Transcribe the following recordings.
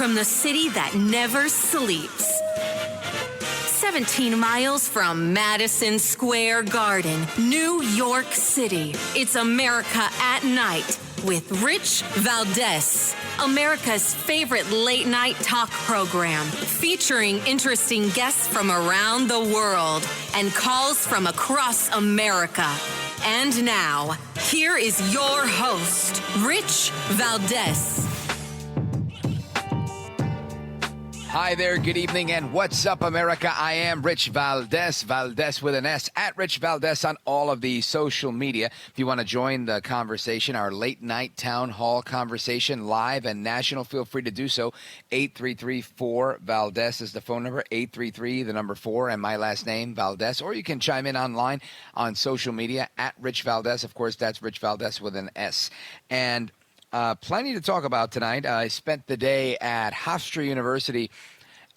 from the city that never sleeps. 17 miles from Madison Square Garden, New York City. It's America at Night with Rich Valdez. America's favorite late-night talk program, featuring interesting guests from around the world and calls from across America. And now, here is your host, Rich Valdez. Hi there, good evening, and what's up, America? I am Rich Valdez, Valdez with an S, at Rich Valdez on all of the social media. If you want to join the conversation, our late-night town hall conversation, live and national, feel free to do so. 833-4-VALDEZ is the phone number, 833, the number 4, and my last name, Valdez. Or you can chime in online on social media, at Rich Valdez. Of course, that's Rich Valdez with an S. And plenty to talk about tonight. I spent the day at Hofstra University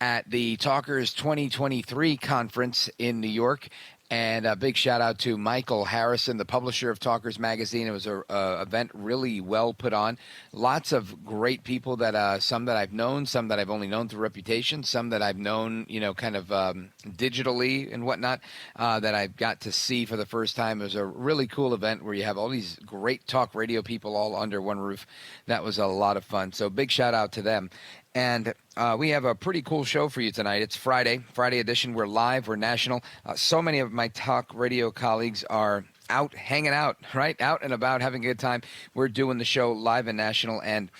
at the Talkers 2023 conference in New York. And a big shout out to Michael Harrison, the publisher of Talkers Magazine. It was an event really well put on. Lots of great people, that some that I've known, some that I've only known through reputation, some that I've known, kind of digitally and whatnot, that I've got to see for the first time. It was a really cool event where you have all these great talk radio people all under one roof. That was a lot of fun. So big shout out to them. And we have a pretty cool show for you tonight. It's Friday edition. We're live. We're national. So many of my talk radio colleagues are out hanging out, right? Out and about, having a good time. We're doing the show live and national. And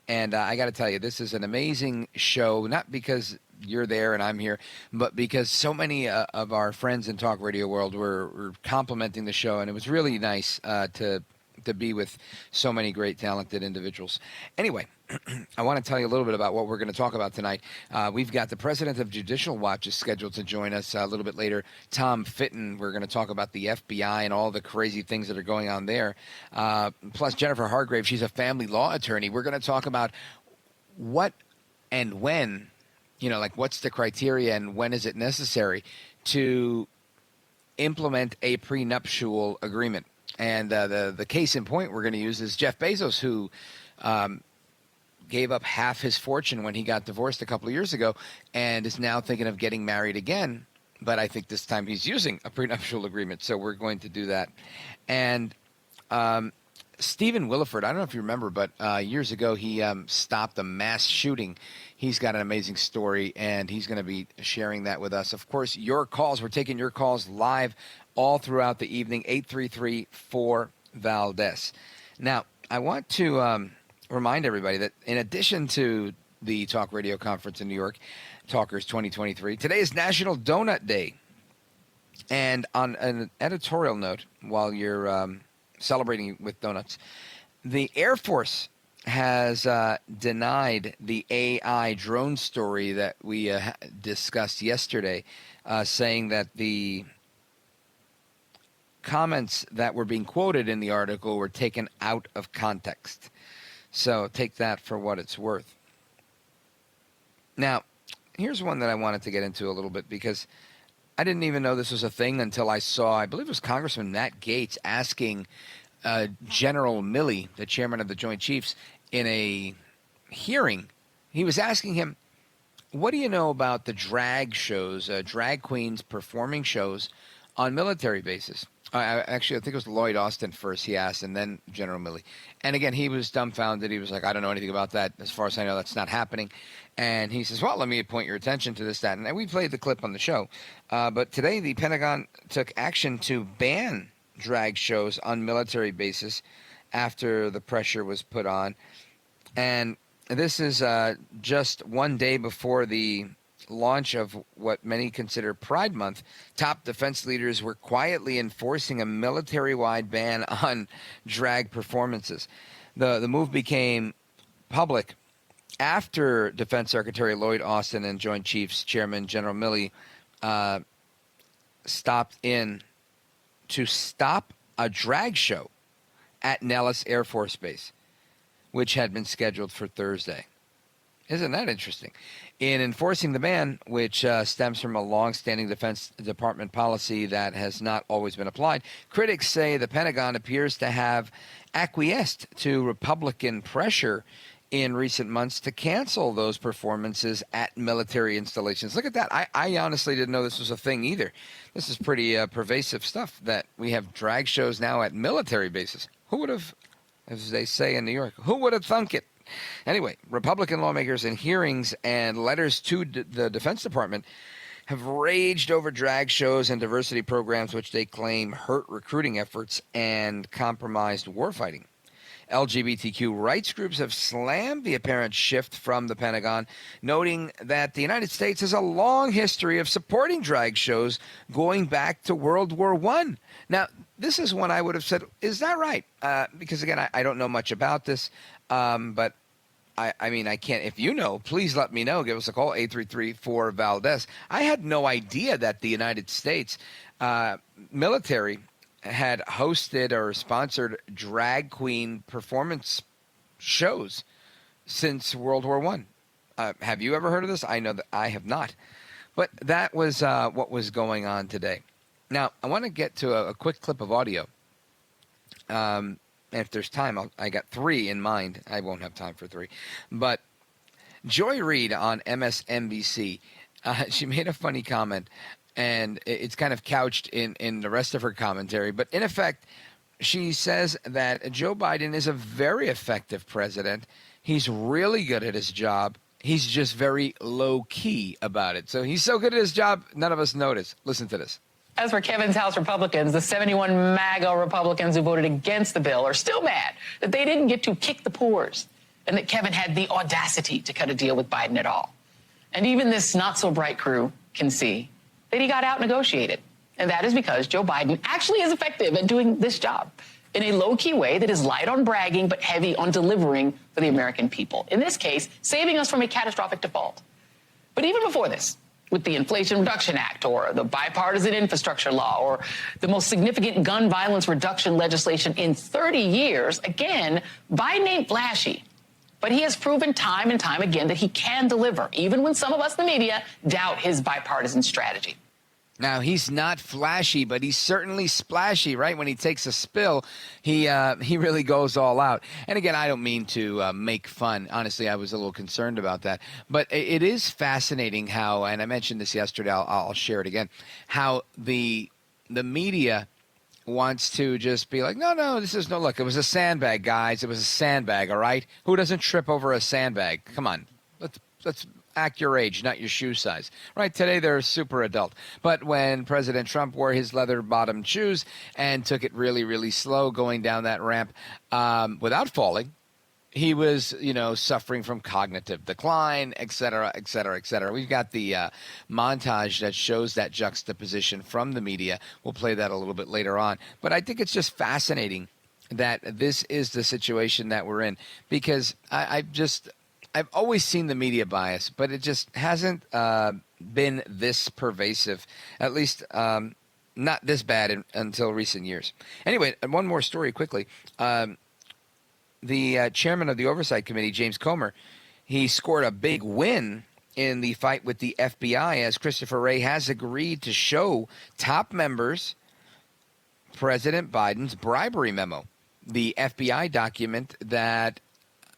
I got to tell you, this is an amazing show, not because you're there and I'm here, but because so many of our friends in talk radio world were complimenting the show. And it was really nice to be with so many great, talented individuals. Anyway, I want to tell you a little bit about what we're going to talk about tonight. We've got the president of Judicial Watch is scheduled to join us a little bit later, Tom Fitton. We're going to talk about the FBI and all the crazy things that are going on there. Plus, Jennifer Hargrave, she's a family law attorney. We're going to talk about what and when, what's the criteria and when is it necessary to implement a prenuptial agreement. And the case in point we're going to use is Jeff Bezos, who gave up half his fortune when he got divorced a couple of years ago and is now thinking of getting married again. But I think this time he's using a prenuptial agreement. So we're going to do that. And Stephen Williford, I don't know if you remember, but years ago he stopped a mass shooting. He's got an amazing story, and he's going to be sharing that with us. Of course, your calls, we're taking your calls live all throughout the evening, 833-4-VALDEZ. Now, I want to remind everybody that in addition to the Talk Radio Conference in New York, Talkers 2023, today is National Donut Day. And on an editorial note, while you're celebrating with donuts, the Air Force has denied the AI drone story that we discussed yesterday, saying that the comments that were being quoted in the article were taken out of context. So take that for what it's worth. Now, here's one that I wanted to get into a little bit, because I didn't even know this was a thing until I saw, I believe it was Congressman Matt Gaetz asking General Milley, the chairman of the Joint Chiefs, in a hearing. He was asking him, what do you know about the drag shows, drag queens performing shows on military bases? Actually, I think it was Lloyd Austin first he asked, and then General Milley. And again, he was dumbfounded. He was like, I don't know anything about that. As far as I know, that's not happening. And he says, well, let me point your attention to this, that. And we played the clip on the show. But today, the Pentagon took action to ban drag shows on military bases after the pressure was put on. And this is just one day before the launch of what many consider Pride Month. Top defense leaders were quietly enforcing a military-wide ban on drag performances. The move became public after Defense Secretary Lloyd Austin and Joint Chiefs Chairman General Milley stopped in to stop a drag show at Nellis Air Force Base, which had been scheduled for Thursday. Isn't that interesting? In enforcing the ban, which stems from a long-standing Defense Department policy that has not always been applied, critics say the Pentagon appears to have acquiesced to Republican pressure in recent months to cancel those performances at military installations. Look at that. I honestly didn't know this was a thing either. This is pretty pervasive stuff that we have drag shows now at military bases. Who would have, as they say in New York, who would have thunk it? Anyway, Republican lawmakers in hearings and letters to the Defense Department have raged over drag shows and diversity programs which they claim hurt recruiting efforts and compromised warfighting. LGBTQ rights groups have slammed the apparent shift from the Pentagon, noting that the United States has a long history of supporting drag shows going back to World War I. Now, this is one I would have said, is that right? Because, again, I don't know much about this, but I mean, I can't. If you know, please let me know. Give us a call, 833-4-VALDEZ. I had no idea that the United States military had hosted or sponsored drag queen performance shows since World War I. Have you ever heard of this? I know that I have not. But that was what was going on today. Now, I want to get to a quick clip of audio. If there's time, I got 3 in mind. I won't have time for 3. But Joy Reid on MSNBC, she made a funny comment. And it's kind of couched in the rest of her commentary. But in effect, she says that Joe Biden is a very effective president. He's really good at his job. He's just very low-key about it. So he's so good at his job, none of us notice. Listen to this. As for Kevin's House Republicans, the 71 MAGA Republicans who voted against the bill are still mad that they didn't get to kick the pores and that Kevin had the audacity to cut a deal with Biden at all. And even this not-so-bright crew can see that he got out-negotiated. And that is because Joe Biden actually is effective at doing this job in a low-key way that is light on bragging but heavy on delivering for the American people. In this case, saving us from a catastrophic default. But even before this, with the Inflation Reduction Act or the bipartisan infrastructure law or the most significant gun violence reduction legislation in 30 years, again, Biden ain't flashy. But he has proven time and time again that he can deliver, even when some of us in the media doubt his bipartisan strategy. Now, he's not flashy, but he's certainly splashy, right? When he takes a spill, he really goes all out. And again, I don't mean to make fun. Honestly, I was a little concerned about that. But it is fascinating how, and I mentioned this yesterday, I'll share it again, how the media wants to just be like, no, this is look, it was a sandbag, guys. It was a sandbag, all right? Who doesn't trip over a sandbag? Come on, let's act your age, not your shoe size. Right, today they're super adult. But when President Trump wore his leather-bottomed shoes and took it really, really slow going down that ramp without falling, he was, suffering from cognitive decline, et cetera, et cetera, et cetera. We've got the montage that shows that juxtaposition from the media. We'll play that a little bit later on. But I think it's just fascinating that this is the situation that we're in because I've always seen the media bias, but it just hasn't been this pervasive, at least not this bad until recent years. Anyway, one more story quickly. The chairman of the Oversight Committee, James Comer, he scored a big win in the fight with the FBI as Christopher Wray has agreed to show top members President Biden's bribery memo, the FBI document that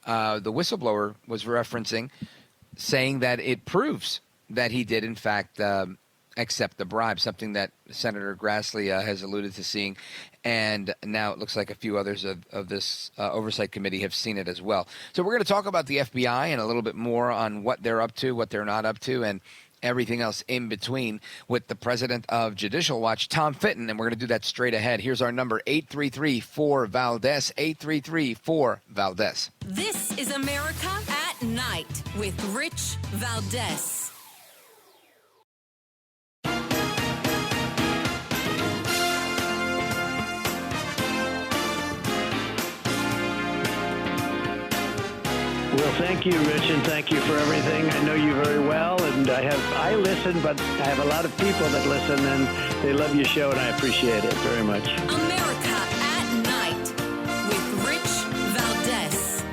the whistleblower was referencing, saying that it proves that he did, in fact, accept the bribe, something that Senator Grassley has alluded to seeing. And now it looks like a few others of this Oversight Committee have seen it as well. So we're going to talk about the FBI and a little bit more on what they're up to, what they're not up to, and everything else in between with the president of Judicial Watch, Tom Fitton, and we're going to do that straight ahead. Here's our number, 833-4-VALDEZ, 833-4-VALDEZ. This is America at Night with Rich Valdez. Well, thank you, Rich, and thank you for everything. I know you very well, and I listen, but I have a lot of people that listen, and they love your show, and I appreciate it very much. America at Night with Rich Valdez.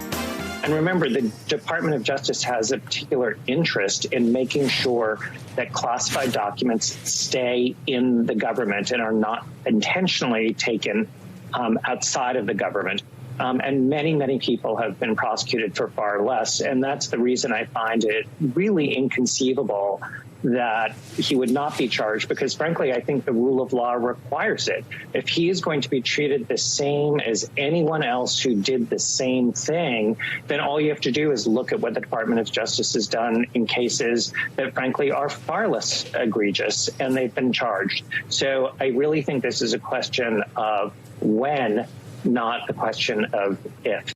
And remember, the Department of Justice has a particular interest in making sure that classified documents stay in the government and are not intentionally taken outside of the government. And many, many people have been prosecuted for far less. And that's the reason I find it really inconceivable that he would not be charged, because frankly, I think the rule of law requires it. If he is going to be treated the same as anyone else who did the same thing, then all you have to do is look at what the Department of Justice has done in cases that frankly are far less egregious, and they've been charged. So I really think this is a question of when, not a question of if.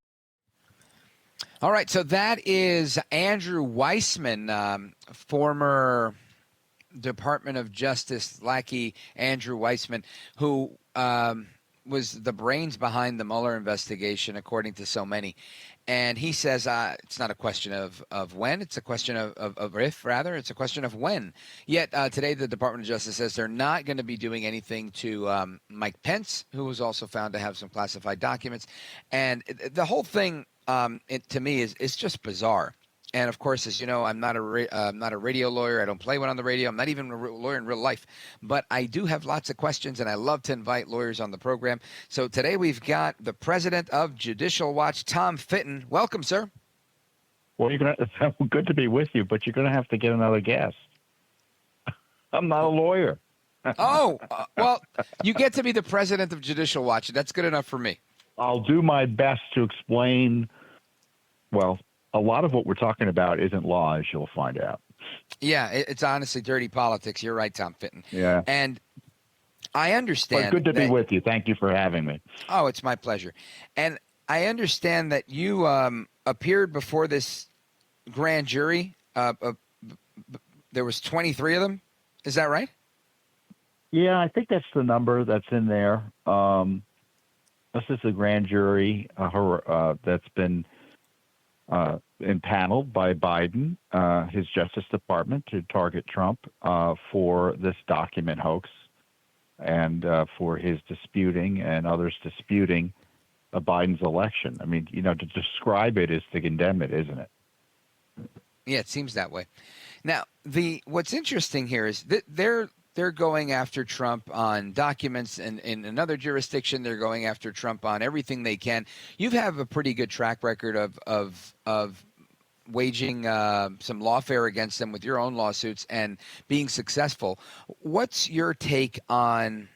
All right, so that is Andrew Weissman, former Department of Justice lackey Andrew Weissman, who was the brains behind the Mueller investigation, according to so many. And he says it's not a question of when, it's a question of if, rather. It's a question of when. Yet today the Department of Justice says they're not going to be doing anything to Mike Pence, who was also found to have some classified documents. And the whole thing, to me, is just bizarre. And of course, as you know, I'm not a radio lawyer. I don't play one on the radio. I'm not even a lawyer in real life. But I do have lots of questions, and I love to invite lawyers on the program. So today we've got the president of Judicial Watch, Tom Fitton. Welcome, sir. Well, it's good to be with you, but you're going to have to get another guest. I'm not a lawyer. Well, you get to be the president of Judicial Watch. That's good enough for me. I'll do my best to explain, well, a lot of what we're talking about isn't law, as you'll find out. Yeah, it's honestly dirty politics. You're right, Tom Fitton. Yeah. And I understand. But good to be with you. Thank you for having me. Oh, it's my pleasure. And I understand that you appeared before this grand jury. There was 23 of them. Is that right? Yeah, I think that's the number that's in there. This is a grand jury that's been impaneled by Biden, his Justice Department, to target Trump for this document hoax and for his disputing and others disputing Biden's election. I mean, to describe it is to condemn it, isn't it? Yeah, it seems that way. Now, what's interesting here is that they're going after Trump on documents, and in another jurisdiction, they're going after Trump on everything they can. You have a pretty good track record of waging some lawfare against them with your own lawsuits and being successful. What's your take on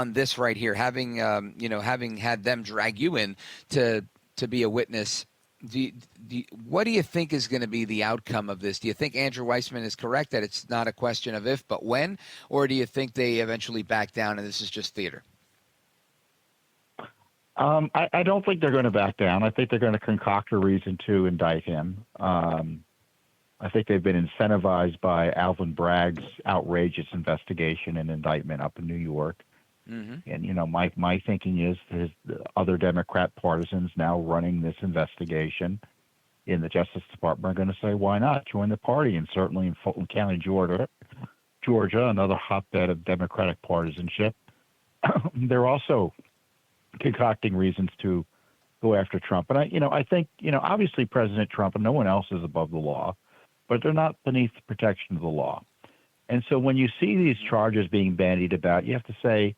this right here? Having had them drag you in to be a witness. What do you think is going to be the outcome of this? Do you think Andrew Weissman is correct that it's not a question of if but when, or do you think they eventually back down and this is just theater? I don't think they're going to back down. I think they're going to concoct a reason to indict him. I think they've been incentivized by Alvin Bragg's outrageous investigation and indictment up in New York. Mm-hmm. And, my thinking is there's other Democrat partisans now running this investigation in the Justice Department are going to say, why not join the party? And certainly in Fulton County, Georgia, another hotbed of Democratic partisanship, they're also concocting reasons to go after Trump. And I think, obviously President Trump and no one else is above the law, but they're not beneath the protection of the law. And so when you see these charges being bandied about, you have to say,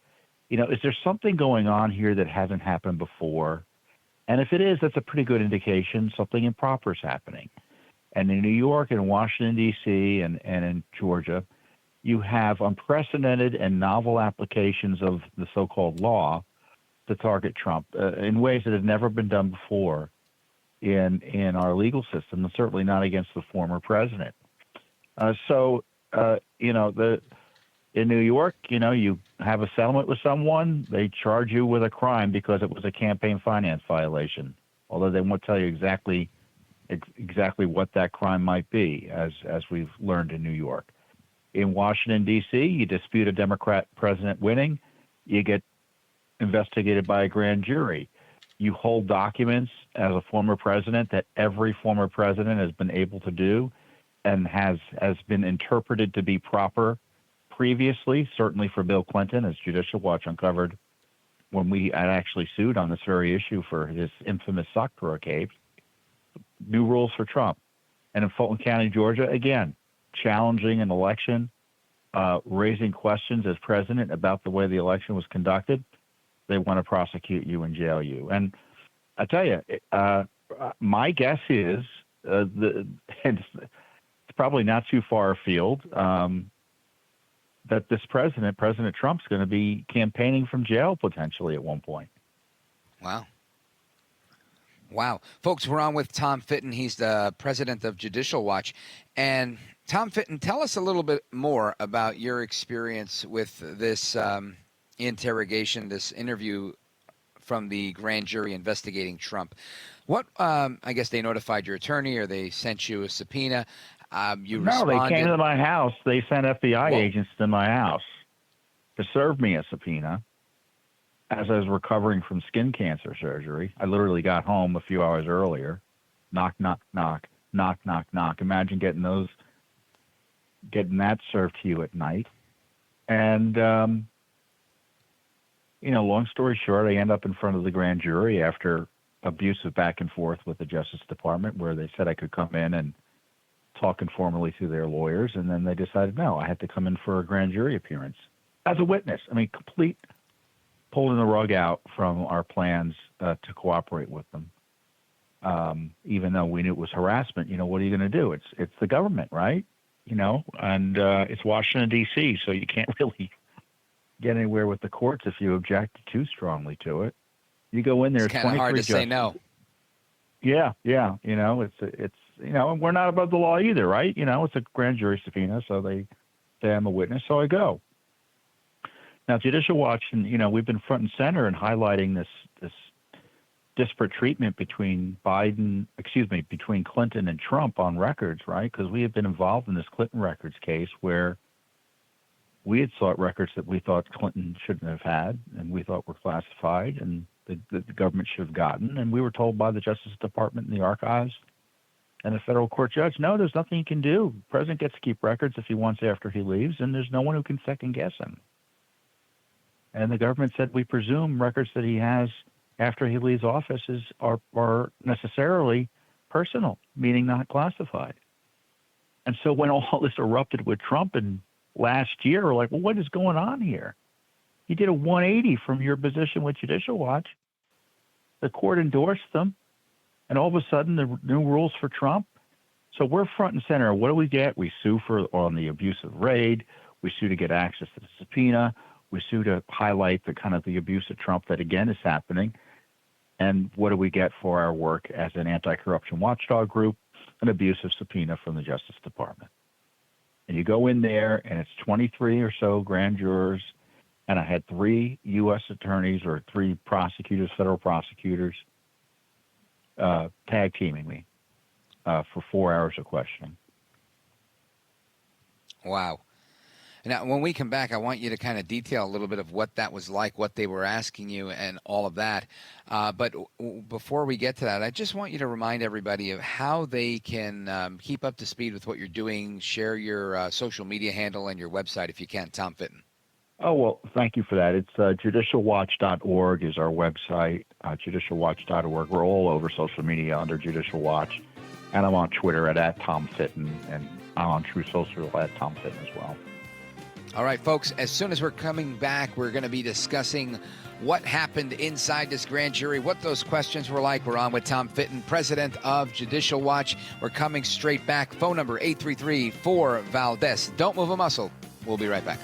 is there something going on here that hasn't happened before? And if it is, that's a pretty good indication something improper is happening. And in New York and Washington, D.C., and in Georgia, you have unprecedented and novel applications of the so-called law to target Trump in ways that have never been done before in our legal system, and certainly not against the former president. In New York, you have a settlement with someone, they charge you with a crime because it was a campaign finance violation, although they won't tell you exactly what that crime might be, as we've learned in New York. In Washington, D.C., you dispute a Democrat president winning, you get investigated by a grand jury. You hold documents as a former president that every former president has been able to do and has been interpreted to be proper previously, certainly for Bill Clinton, as Judicial Watch uncovered when we had actually sued on this very issue for his infamous sock drawer case. New rules for Trump. And in Fulton County, Georgia, again, challenging an election, raising questions as president about the way the election was conducted. They want to prosecute you and jail you. And I tell you, my guess is it's probably not too far afield that this President Trump's going to be campaigning from jail potentially at one point. Wow. Folks, we're on with Tom Fitton. He's the president of Judicial Watch. And Tom Fitton, tell us a little bit more about your experience with this interrogation, this interview from the grand jury investigating Trump. What, I guess they notified your attorney or they sent you a subpoena. You responded. They came to my house. They sent FBI agents to my house to serve me a subpoena as I was recovering from skin cancer surgery. I literally got home a few hours earlier. Knock, knock, knock, knock, knock, knock. Imagine getting that served to you at night. And, long story short, I end up in front of the grand jury after abusive back and forth with the Justice Department, where they said I could come in and talk informally to their lawyers, and then they decided no, I had to come in for a grand jury appearance as a witness. I mean, complete pulling the rug out from our plans to cooperate with them, even though we knew it was harassment. What are you going to do? It's the government, right? And it's Washington, D.C., so you can't really get anywhere with the courts if you object too strongly to it. You go in there, it's kind of hard to say no. Yeah. It's we're not above the law either, right? It's a grand jury subpoena, so they say I'm a witness, so I go. Now, Judicial Watch, and we've been front and center in highlighting this disparate treatment between between Clinton and Trump on records, right? Because we have been involved in this Clinton records case where we had sought records that we thought Clinton shouldn't have had, and we thought were classified, and the government should have gotten, and we were told by the Justice Department and the archives and the federal court judge, no, there's nothing you can do. The president gets to keep records if he wants after he leaves, and there's no one who can second guess him. And the government said, we presume records that he has after he leaves office are necessarily personal, meaning not classified. And so when all this erupted with Trump in last year, we're like, well, what is going on here? You did a 180 from your position with Judicial Watch. The court endorsed them, and all of a sudden the new rules for Trump. So we're front and center. What do we get? We sue on the abusive raid. We sue to get access to the subpoena. We sue to highlight the abuse of Trump that, again, is happening. And what do we get for our work as an anti-corruption watchdog group? An abusive subpoena from the Justice Department. And you go in there, and it's 23 or so grand jurors, and I had 3 U.S. attorneys or 3 prosecutors, federal prosecutors, tag teaming me for 4 hours of questioning. Wow. Now, when we come back, I want you to kind of detail a little bit of what that was like, what they were asking you, and all of that. But before we get to that, I just want you to remind everybody of how they can keep up to speed with what you're doing. Share your social media handle and your website if you can, Tom Fitton. Oh, well, thank you for that. It's judicialwatch.org is our website, judicialwatch.org. We're all over social media under Judicial Watch. And I'm on Twitter at Tom Fitton, and I'm on True Social at Tom Fitton as well. All right, folks, as soon as we're coming back, we're going to be discussing what happened inside this grand jury, what those questions were like. We're on with Tom Fitton, president of Judicial Watch. We're coming straight back. Phone number 833-4-VALDEZ. Don't move a muscle. We'll be right back.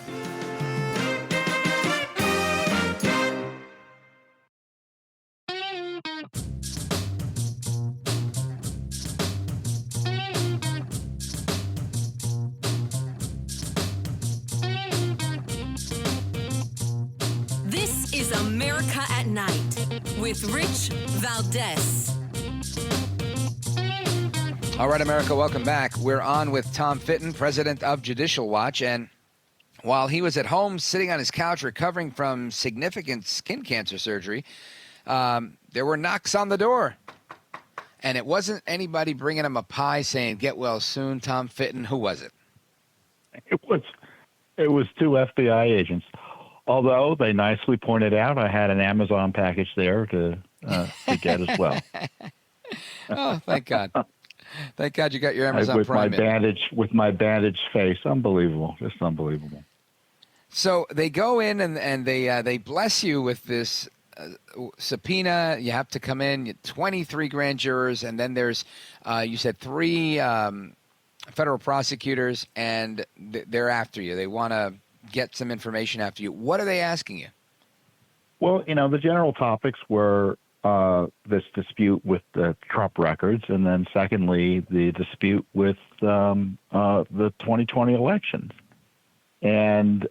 America at Night with Rich Valdez. All right, America, welcome back. We're on with Tom Fitton, president of Judicial Watch. And while he was at home sitting on his couch recovering from significant skin cancer surgery, there were knocks on the door. And it wasn't anybody bringing him a pie saying, get well soon, Tom Fitton. Who was it? It was 2 FBI agents. Although they nicely pointed out I had an Amazon package there to get as well. Oh, thank God. Thank God you got your Amazon Prime with my bandaged face. Unbelievable. Just unbelievable. So they go in and they bless you with this subpoena. You have to come in. 23 grand jurors, and then there's you said 3 federal prosecutors, and they're after you. They want to get some information after you. What are they asking you? Well, the general topics were this dispute with the Trump records, and then secondly, the dispute with the 2020 elections. And,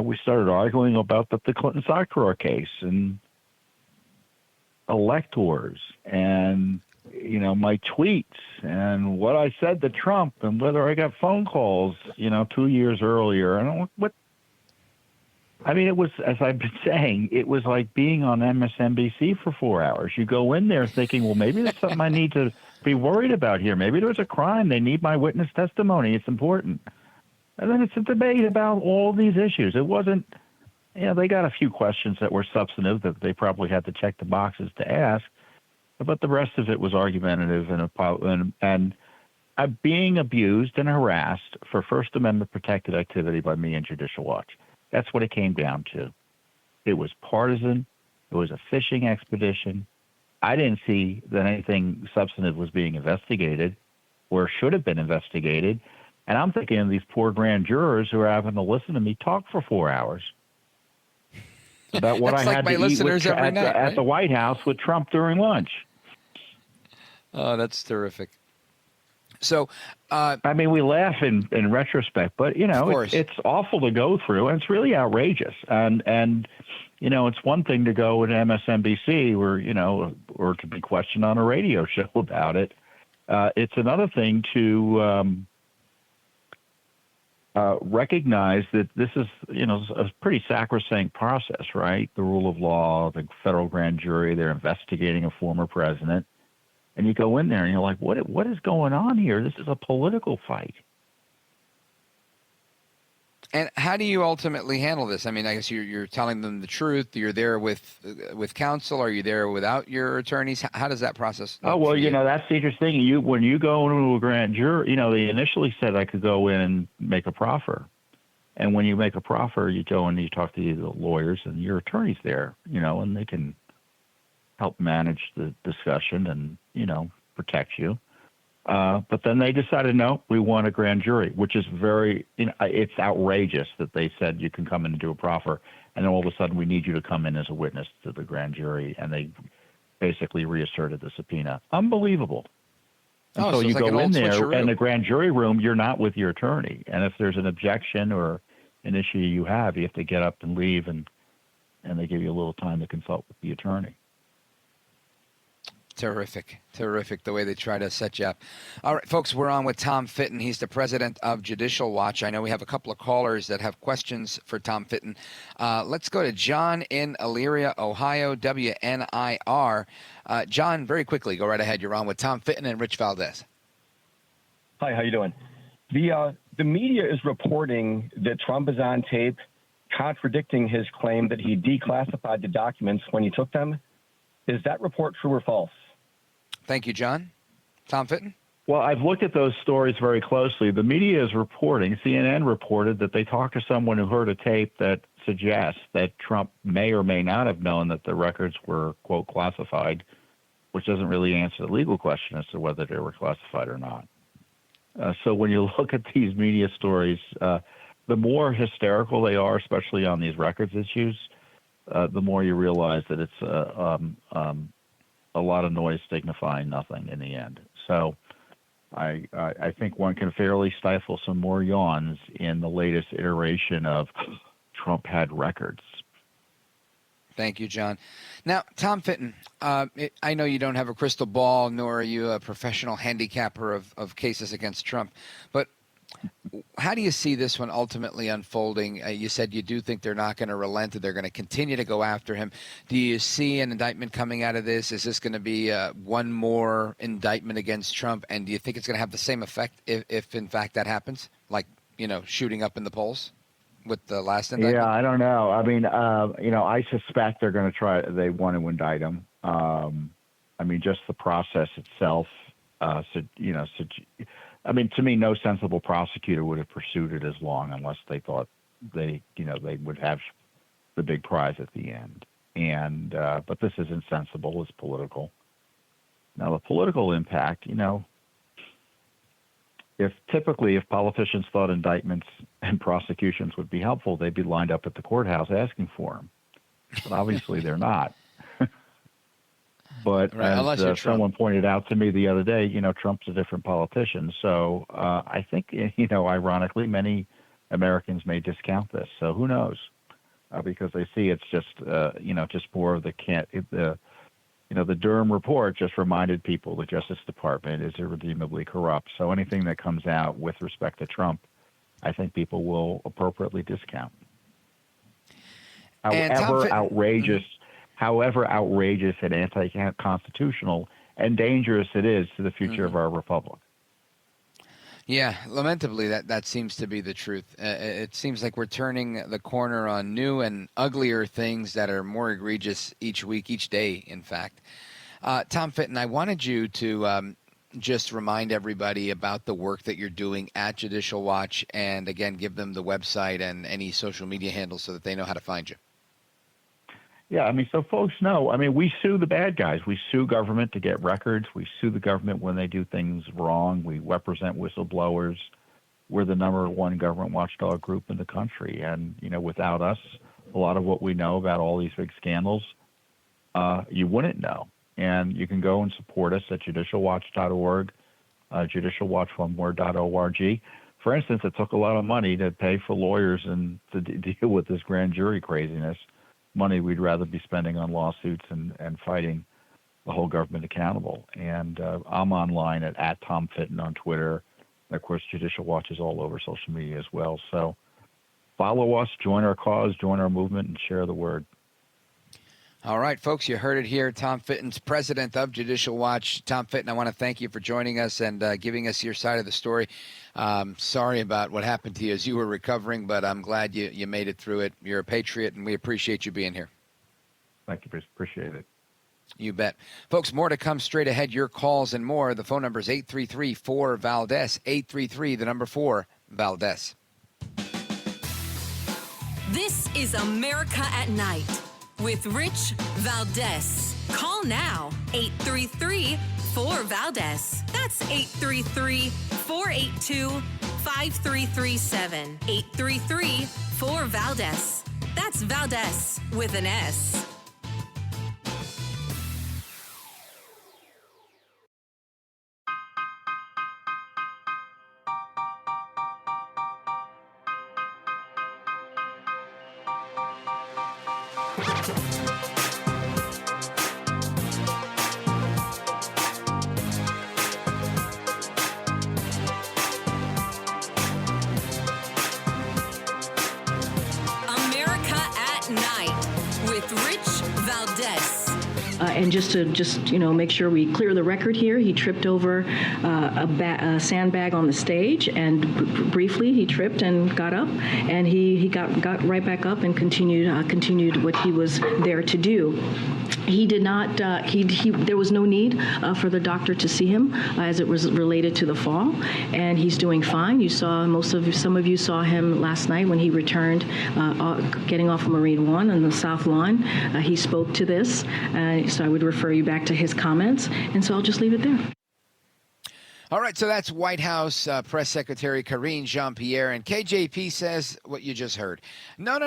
we started arguing about the Clinton Sockdrawer case and electors and, my tweets and what I said to Trump and whether I got phone calls, 2 years earlier. And it was, as I've been saying, it was like being on MSNBC for 4 hours. You go in there thinking, well, maybe there's something I need to be worried about here. Maybe there's a crime. They need my witness testimony. It's important. And then it's a debate about all these issues. It wasn't, they got a few questions that were substantive that they probably had to check the boxes to ask, but the rest of it was argumentative and being abused and harassed for First Amendment protected activity by me and Judicial Watch. That's what it came down to. It was partisan. It was a fishing expedition. I didn't see that anything substantive was being investigated or should have been investigated. And I'm thinking of these poor grand jurors who are having to listen to me talk for 4 hours about what I had to eat at the White House with Trump during lunch. Oh, that's terrific. So, we laugh in retrospect, but it's awful to go through, and it's really outrageous. And it's one thing to go at MSNBC or to be questioned on a radio show about it. It's another thing to recognize that this is a pretty sacrosanct process, right? The rule of law, the federal grand jury, they're investigating a former president. And you go in there and you're like, what is going on here? This is a political fight. And how do you ultimately handle this? I mean, I guess you're telling them the truth. You're there with counsel. Are you there without your attorneys? How does that process look? Oh, well, that's the interesting thing. When you go into a grand jury, they initially said I could go in and make a proffer. And when you make a proffer, you go and you talk to the lawyers and your attorney's there, and they can help manage the discussion and, protect you. But then they decided, no, we want a grand jury, which is it's outrageous that they said you can come in and do a proffer. And then all of a sudden we need you to come in as a witness to the grand jury. And they basically reasserted the subpoena. Unbelievable. And so you go in there in the grand jury room, you're not with your attorney. And if there's an objection or an issue you have to get up and leave and they give you a little time to consult with the attorney. Terrific the way they try to set you up. All right, folks, we're on with Tom Fitton. He's the president of Judicial Watch. I know we have a couple of callers that have questions for Tom Fitton. Let's go to John in Elyria, Ohio, WNIR. John, very quickly, go right ahead. You're on with Tom Fitton and Rich Valdez. Hi, how you doing? The media is reporting that Trump is on tape contradicting his claim that he declassified the documents when he took them. Is that report true or false? Thank you, John. Tom Fitton? Well, I've looked at those stories very closely. The media is reporting, CNN reported that they talked to someone who heard a tape that suggests that Trump may or may not have known that the records were, quote, classified, which doesn't really answer the legal question as to whether they were classified or not. So when you look at these media stories, the more hysterical they are, especially on these records issues, the more you realize that it's a lot of noise signifying nothing in the end. So I think one can fairly stifle some more yawns in the latest iteration of Trump had records. Thank you, John. Now, Tom Fitton, I know you don't have a crystal ball, nor are you a professional handicapper of cases against Trump, but how do you see this one ultimately unfolding? You said you do think they're not going to relent, that they're going to continue to go after him. Do you see an indictment coming out of this? Is this going to be one more indictment against Trump? And do you think it's going to have the same effect if in fact that happens, like, shooting up in the polls with the last indictment? Yeah, I don't know. I mean, I suspect they're going to they want to indict him. Just the process itself, to me, no sensible prosecutor would have pursued it as long unless they thought they would have the big prize at the end. And but this is insensible. It's political. Now, the political impact, if politicians thought indictments and prosecutions would be helpful, they'd be lined up at the courthouse asking for them. But obviously they're not. But right, as someone pointed out to me the other day, Trump's a different politician. So I think, ironically, many Americans may discount this. So who knows? Because they see it's just, just more of the Durham report just reminded people the Justice Department is irredeemably corrupt. So anything that comes out with respect to Trump, I think people will appropriately discount. However outrageous and anti-constitutional and dangerous it is to the future of our republic. Yeah, lamentably, that seems to be the truth. It seems like we're turning the corner on new and uglier things that are more egregious each week, each day, in fact. Tom Fitton, I wanted you to just remind everybody about the work that you're doing at Judicial Watch and, again, give them the website and any social media handles so that they know how to find you. Yeah, so folks know, we sue the bad guys. We sue government to get records. We sue the government when they do things wrong. We represent whistleblowers. We're the #1 government watchdog group in the country. And, without us, a lot of what we know about all these big scandals, you wouldn't know. And you can go and support us at judicialwatch.org, judicialwatch.org. For instance, it took a lot of money to pay for lawyers and to deal with this grand jury craziness. Money we'd rather be spending on lawsuits and fighting the whole government accountable. And I'm online at Tom Fitton on Twitter. And of course, Judicial Watch is all over social media as well. So follow us, join our cause, join our movement, and share the word. All right, folks, you heard it here. Tom Fitton's president of Judicial Watch. Tom Fitton, I want to thank you for joining us and giving us your side of the story. Sorry about what happened to you as you were recovering, but I'm glad you made it through it. You're a patriot, and we appreciate you being here. Thank you. Appreciate it. You bet. Folks, more to come straight ahead. Your calls and more. The phone number is 833-4-VALDEZ, 833-4-VALDEZ. This is America at Night with Rich Valdez. Call now, 833-4-VALDEZ. That's 833-482-5337. 833-4-VALDEZ. That's Valdez with an S. And just to make sure we clear the record here, he tripped over a sandbag on the stage, and briefly he tripped and got up, and he got right back up and continued what he was there to do. He did not. There was no need for the doctor to see him as it was related to the fall, and he's doing fine. Some of you saw him last night when he returned, getting off of Marine One on the South Lawn. He spoke to this, so I would refer you back to his comments, and so I'll just leave it there. All right, so that's White House Press Secretary Karine Jean-Pierre, and KJP says what you just heard. No,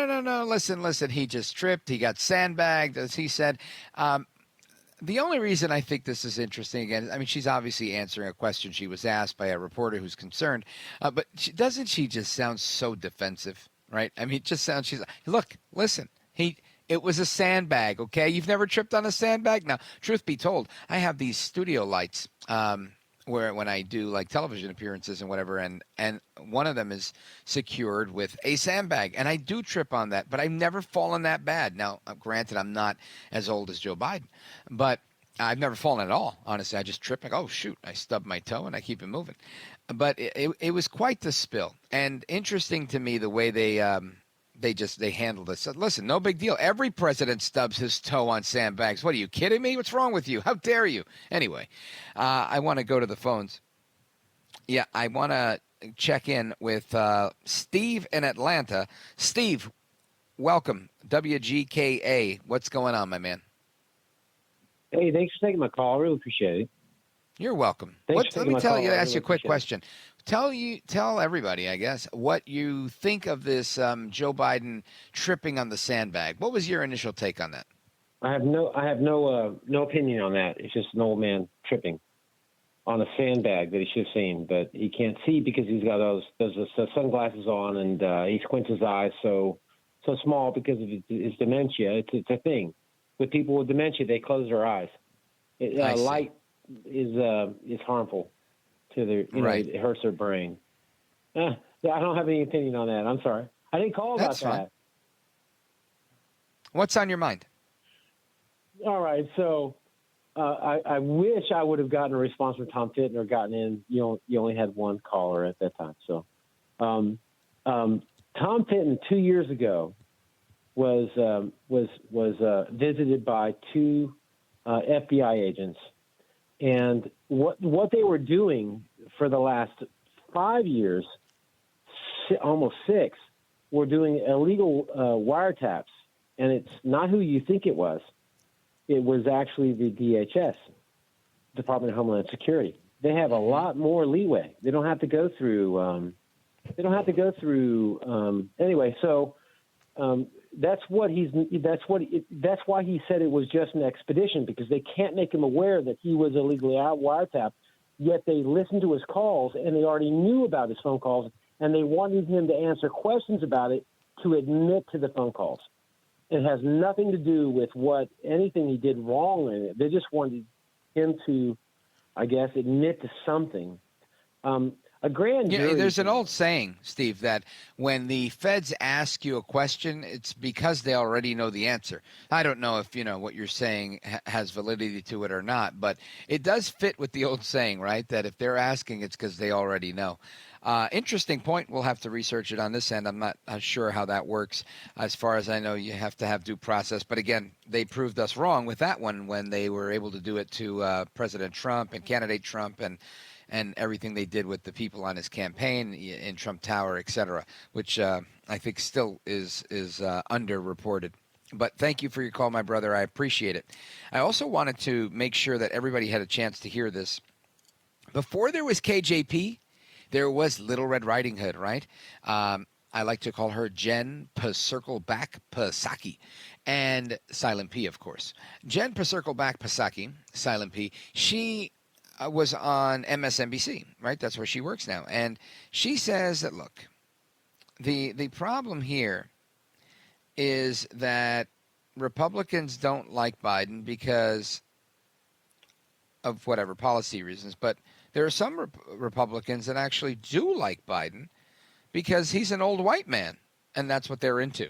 listen, he just tripped, he got sandbagged, as he said. The only reason I think this is interesting, again, she's obviously answering a question she was asked by a reporter who's concerned, but doesn't she just sound so defensive, right? It just sounds, she's like, look, listen, it was a sandbag, okay? You've never tripped on a sandbag? Now, truth be told, I have these studio lights, where when I do like television appearances and whatever, and one of them is secured with a sandbag, and I do trip on that, but I've never fallen that bad. Now, granted, I'm not as old as Joe Biden, but I've never fallen at all. Honestly, I just trip like, oh shoot, I stubbed my toe and I keep it moving. But it was quite the spill, and interesting to me the way they handled it. So listen, no big deal. Every president stubs his toe on sandbags. What, are you kidding me? What's wrong with you? How dare you? Anyway, I want to go to the phones. Yeah, I want to check in with Steve in Atlanta. Steve, welcome. WGKA. What's going on, my man? Hey, thanks for taking my call. I really appreciate it. You're welcome. Thanks for Let taking me my tell call. you, I ask really you a quick appreciate it. question. Tell everybody, I guess, what you think of this Joe Biden tripping on the sandbag. What was your initial take on that? I have no opinion on that. It's just an old man tripping on a sandbag that he should have seen, but he can't see because he's got those sunglasses on, and he squints his eyes so small because of his dementia. It's a thing. With people with dementia, they close their eyes. Light is harmful to their, right. It hurts their brain. I don't have any opinion on that. I'm sorry. I didn't call about That's fine. that. What's on your mind? All right, so I wish I would have gotten a response from Tom Fitton or gotten in. You only had one caller at that time. So Tom Fitton 2 years ago was visited by two FBI agents, and what they were doing for the last 5 years, almost 6, were doing illegal wiretaps, and it's not who you think it was. It was actually the DHS, Department of Homeland Security. They have a lot more leeway. They don't have to go through. Anyway. So that's why he said it was just an expedition, because they can't make him aware that he was illegally out wiretapped. Yet they listened to his calls, and they already knew about his phone calls, and they wanted him to answer questions about it to admit to the phone calls. It has nothing to do with anything he did wrong in it. They just wanted him to, I guess, admit to something. A grand jury. There's an old saying, Steve, that when the feds ask you a question, it's because they already know the answer. I don't know if what you're saying has validity to it or not, but it does fit with the old saying, right? That if they're asking, it's because they already know. Interesting point. We'll have to research it on this end. I'm not sure how that works. As far as I know, you have to have due process. But again, they proved us wrong with that one when they were able to do it to President Trump and candidate Trump and everything they did with the people on his campaign in Trump Tower, et cetera, which I think still is underreported. But thank you for your call, my brother. I appreciate it. I also wanted to make sure that everybody had a chance to hear this. Before there was KJP, there was Little Red Riding Hood, right? I like to call her Jen Psaki, and Silent P, of course. Jen Psaki, Silent P, she was on MSNBC, right? That's where she works now. And she says that, look, the problem here is that Republicans don't like Biden because of whatever policy reasons, but there are some Republicans that actually do like Biden because he's an old white man, and that's what they're into.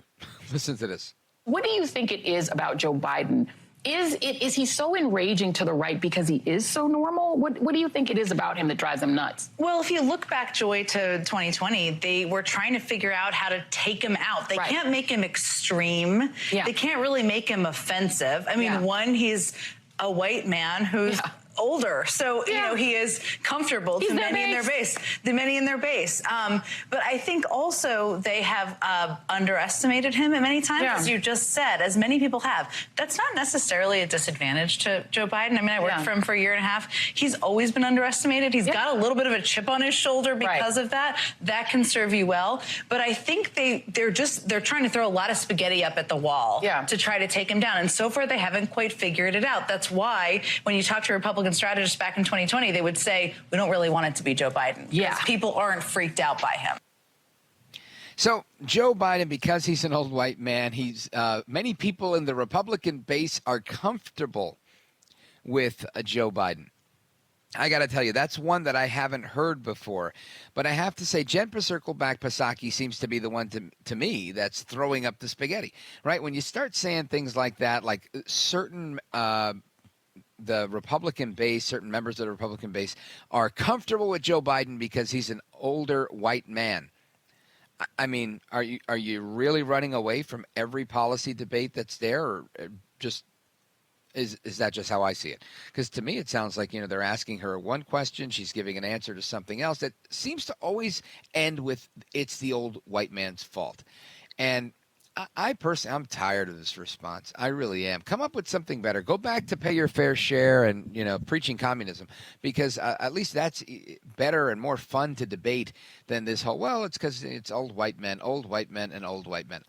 Listen to this. What do you think it is about Joe Biden? Is he so enraging to the right because he is so normal? What do you think it is about him that drives them nuts? Well, if you look back, Joy, to 2020, they were trying to figure out how to take him out. They can't make him extreme. Yeah. They can't really make him offensive. I mean, one, he's a white man who's older, so he is comfortable to many in their base. The many in their base. But I think also they have underestimated him at many times, as you just said, as many people have. That's not necessarily a disadvantage to Joe Biden. I mean, I worked for him for a year and a half. He's always been underestimated. He's got a little bit of a chip on his shoulder because of that. That can serve you well. But I think they're trying to throw a lot of spaghetti up at the wall to try to take him down. And so far, they haven't quite figured it out. That's why when you talk to Republican strategists back in 2020, they would say, we don't really want it to be Joe Biden. Because people aren't freaked out by him. So Joe Biden, because he's an old white man, he's many people in the Republican base are comfortable with Joe Biden. I got to tell you, that's one that I haven't heard before. But I have to say, Jen Psaki seems to be the one to me that's throwing up the spaghetti, right? When you start saying things like that, like certain the Republican base, certain members of the Republican base are comfortable with Joe Biden because he's an older white man. I mean, are you really running away from every policy debate that's there, or just is that just how I see it? Because to me, it sounds like they're asking her one question, she's giving an answer to something else that seems to always end with it's the old white man's fault. And I personally, I'm tired of this response. I really am. Come up with something better. Go back to pay your fair share and, preaching communism, because at least that's better and more fun to debate than this whole, well, it's because it's old white men, and old white men.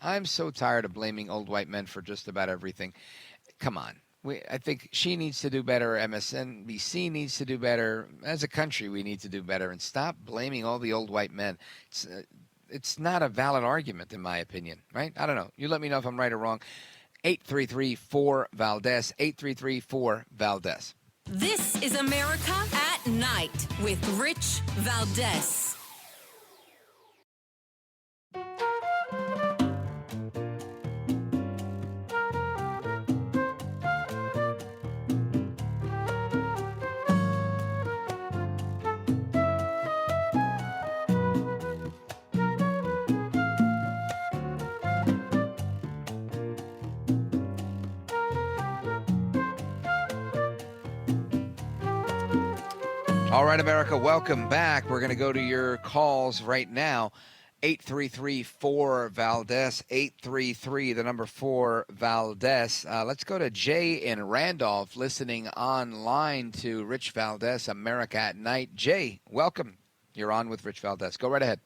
I'm so tired of blaming old white men for just about everything. Come on. I think she needs to do better. MSNBC needs to do better. As a country, we need to do better and stop blaming all the old white men. It's not a valid argument, in my opinion, right? I don't know. You let me know if I'm right or wrong. 833-4-VALDEZ, 833-4-VALDEZ. This is America at Night with Rich Valdez. All right, America, welcome back. We're going to go to your calls right now. 833-4-VALDEZ, 833, the number 4-VALDEZ. Let's go to Jay in Randolph, listening online to Rich Valdez, America at Night. Jay, welcome. You're on with Rich Valdez. Go right ahead.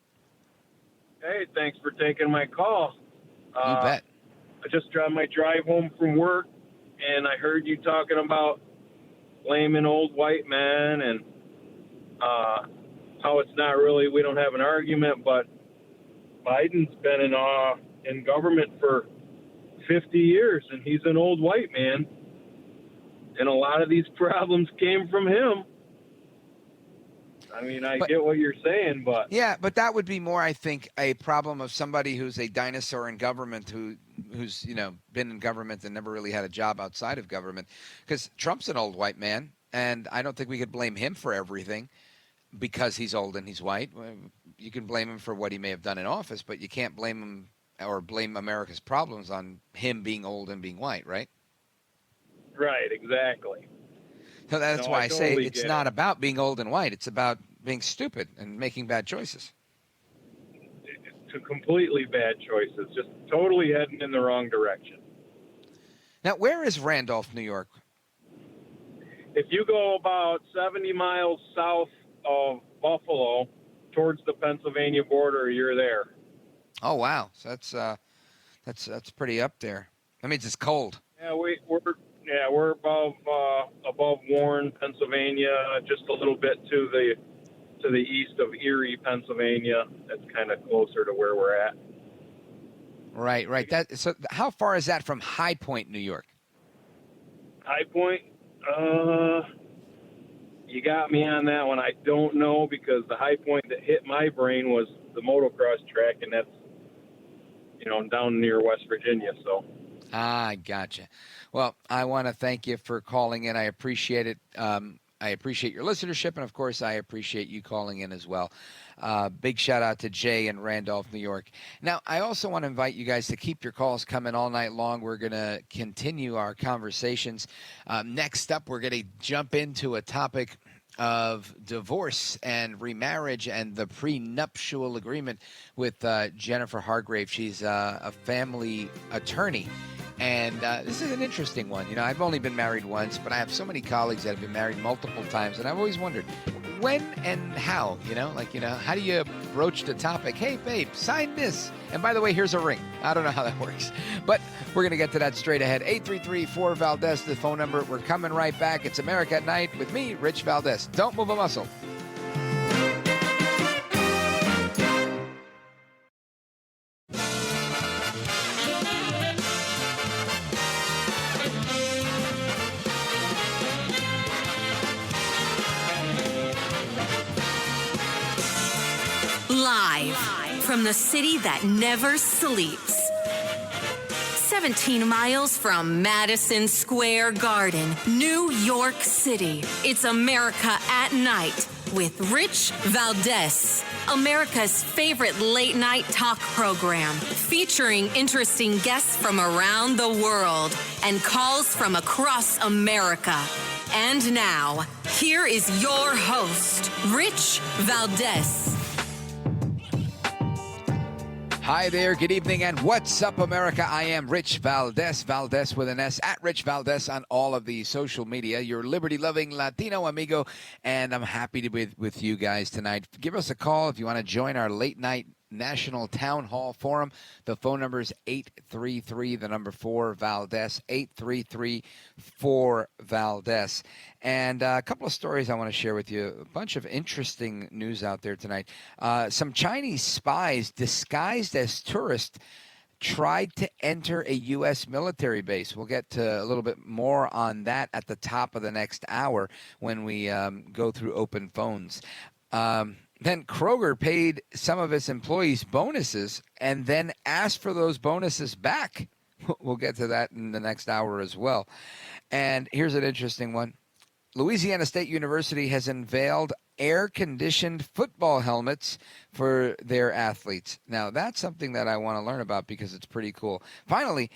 Hey, thanks for taking my call. You bet. I just on my drive home from work, and I heard you talking about blaming old white men and how it's not really, we don't have an argument, but Biden's been in government for 50 years, and he's an old white man, and a lot of these problems came from him. I mean, I get what you're saying, but... Yeah, but that would be more, I think, a problem of somebody who's a dinosaur in government who's, been in government and never really had a job outside of government. Because Trump's an old white man, and I don't think we could blame him for everything because he's old and he's white. You can blame him for what he may have done in office, but you can't blame him or blame America's problems on him being old and being white, right? Right, exactly. So that's why I say it's not about being old and white. It's about being stupid and making bad choices. To completely bad choices, just totally heading in the wrong direction. Now, where is Randolph, New York? If you go about 70 miles south of Buffalo towards the Pennsylvania border, you're there. Oh, wow. So that's pretty up there. That means it's cold. Yeah, we're above Warren, Pennsylvania, just a little bit to the east of Erie, Pennsylvania. That's kind of closer to where we're at. Right. So how far is that from High Point, New York? High Point? You got me on that one. I don't know, because the high point that hit my brain was the motocross track, and that's, down near West Virginia. So. I gotcha. Well, I want to thank you for calling in. I appreciate it. I appreciate your listenership, and, of course, I appreciate you calling in as well. Big shout-out to Jay in Randolph, New York. Now, I also want to invite you guys to keep your calls coming all night long. We're going to continue our conversations. Next up, we're going to jump into a topic of divorce and remarriage and the prenuptial agreement with Jennifer Hargrave. She's a family attorney. And this is an interesting one. I've only been married once, but I have so many colleagues that have been married multiple times, and I've always wondered when and how, how do you broach the topic? Hey, babe, sign this. And by the way, here's a ring. I don't know how that works, but we're going to get to that straight ahead. 833-4-VALDEZ, the phone number. We're coming right back. It's America at Night with me, Rich Valdez. Don't move a muscle. Live from the city that never sleeps. 17 miles from Madison Square Garden, New York City. It's America at Night with Rich Valdez. America's favorite late-night talk program, featuring interesting guests from around the world and calls from across America. And now, here is your host, Rich Valdez. Hi there, good evening, and what's up, America? I am Rich Valdez, Valdez with an S, at Rich Valdez on all of the social media, your liberty-loving Latino amigo, and I'm happy to be with you guys tonight. Give us a call if you want to join our late-night National Town Hall Forum. The phone number is 833-4 Valdez, 833-4 Valdez. And a couple of stories I want to share with you. A bunch of interesting news out there tonight. Some Chinese spies disguised as tourists tried to enter a U.S. military base. We'll get to a little bit more on that at the top of the next hour when we go through open phones. Then Kroger paid some of its employees bonuses and then asked for those bonuses back. We'll get to that in the next hour as well. And here's an interesting one. Louisiana State University has unveiled air-conditioned football helmets for their athletes. Now, that's something that I want to learn about because it's pretty cool. Finally,